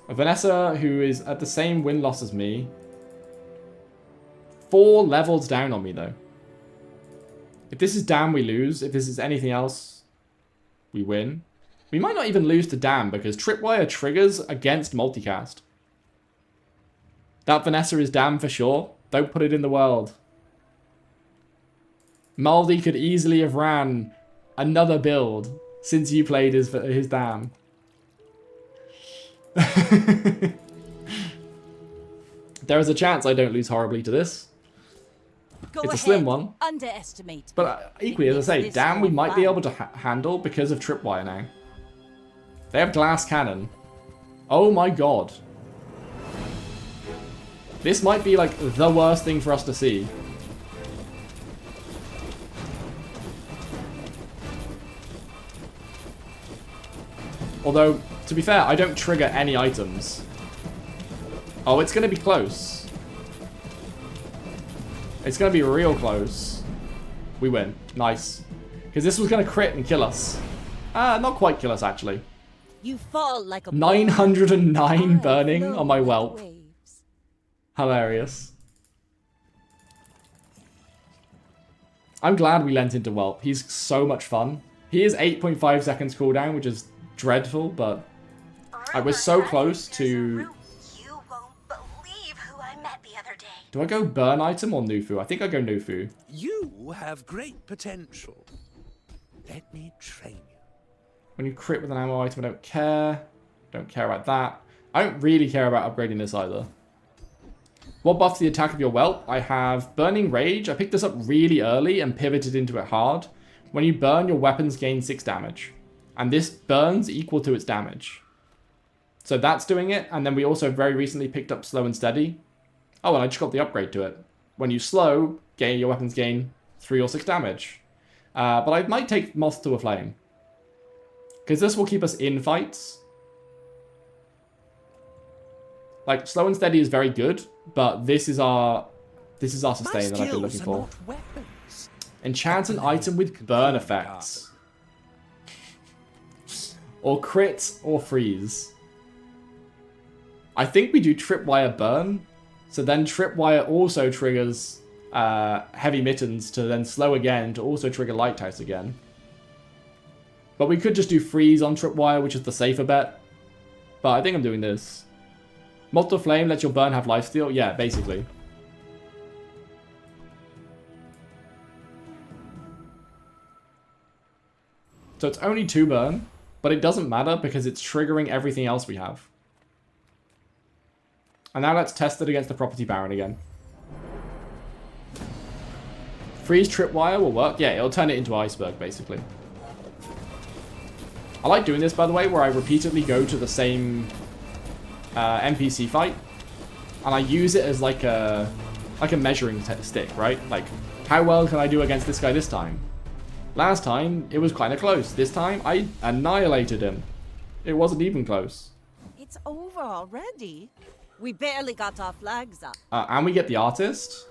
Vanessa, who is at the same win-loss as me. 4 levels down on me, though. If this is Dam, we lose. If this is anything else, we win. We might not even lose to Dam, because Tripwire triggers against multicast. That Vanessa is Dam for sure. Don't put it in the world. Maldi could easily have ran another build since you played his Dam. There is a chance I don't lose horribly to this. It's a slim one. Underestimate. But equally, as I say, Dam we might be able to handle because of Tripwire now. They have glass cannon. Oh my god. This might be like the worst thing for us to see. Although, to be fair, I don't trigger any items. Oh, it's going to be close. It's going to be real close. We win. Nice. Because this was going to crit and kill us. Not quite kill us, actually. You fall like a 909 burning on my Whelp. Hilarious. I'm glad we lent into Whelp. He's so much fun. He is 8.5 seconds cooldown, which is dreadful, but I was so close to... You won't believe who I met the other day. Do I go burn item or Nufu? I think I go Nufu. You have great potential. Let me train you. When you crit with an ammo item, I don't care. Don't care about that. I don't really care about upgrading this either. What buffs the attack of your Whelp? I have Burning Rage. I picked this up really early and pivoted into it hard. When you burn, your weapons gain 6 damage. And this burns equal to its damage. So that's doing it. And then we also very recently picked up Slow and Steady. Oh, and I just got the upgrade to it. When you slow, your weapons gain 3 or 6 damage. But I might take Moth to a Flame. Because this will keep us in fights. Like, Slow and Steady is very good, but this is our sustain that I've been looking for. Enchant an item with burn effects. Or crit or freeze. I think we do Tripwire burn. So then Tripwire also triggers Heavy Mittens to then slow again to also trigger Lighthouse again. But we could just do freeze on Tripwire, which is the safer bet. But I think I'm doing this. Moth to Flame lets your burn have lifesteal. Yeah, basically. So it's only 2 burn, but it doesn't matter because it's triggering everything else we have. And now let's test it against the Property Baron again. Freeze Tripwire will work. Yeah, it'll turn it into Iceberg, basically. I like doing this, by the way, where I repeatedly go to the same NPC fight. And I use it as like a measuring stick, right? Like, how well can I do against this guy this time? Last time, it was kind of close. This time, I annihilated him. It wasn't even close. It's over already. We barely got our flags up. And we get the Artist.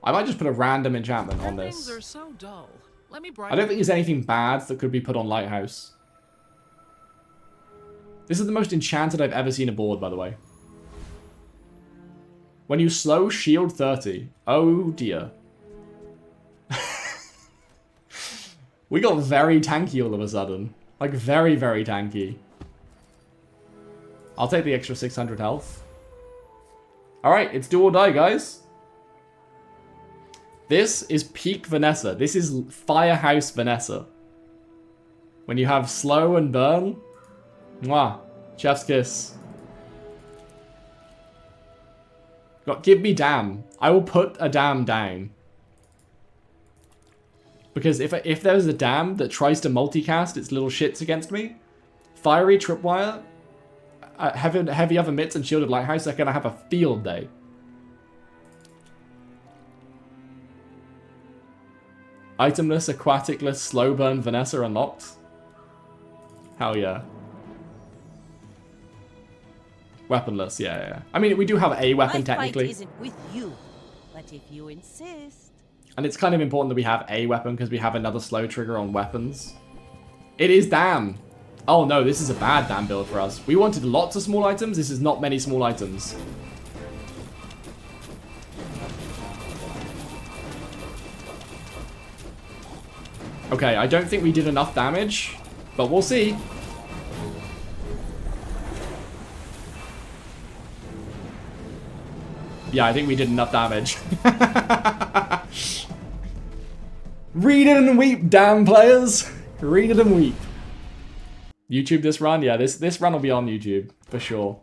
I might just put a random enchantment on this. Things are so dull. Let me I don't think there's anything bad that could be put on Lighthouse. This is the most enchanted I've ever seen a board, by the way. When you slow, shield 30. Oh dear. We got very tanky all of a sudden. Like, very, very tanky. I'll take the extra 600 health. Alright, it's do or die, guys. This is peak Vanessa. This is Firehouse Vanessa. When you have slow and burn. Mwah. Chef's kiss. God, give me damn. I will put a damn down. Because if there's a dam that tries to multicast its little shits against me, fiery tripwire, heavy oven mitts, and shielded lighthouse are gonna have a field day. Itemless, aquaticless, slow burn Vanessa unlocked. Hell yeah. Weaponless, yeah. I mean, we do have a weapon technically. My fight isn't with you, but if you insist. And it's kind of important that we have a weapon because we have another slow trigger on weapons. It is damn. Oh no, this is a bad damn build for us. We wanted lots of small items. This is not many small items. Okay, I don't think we did enough damage, but we'll see. Yeah, I think we did enough damage. Read it and weep, damn players. Read it and weep. YouTube this run? Yeah, this run will be on YouTube, for sure.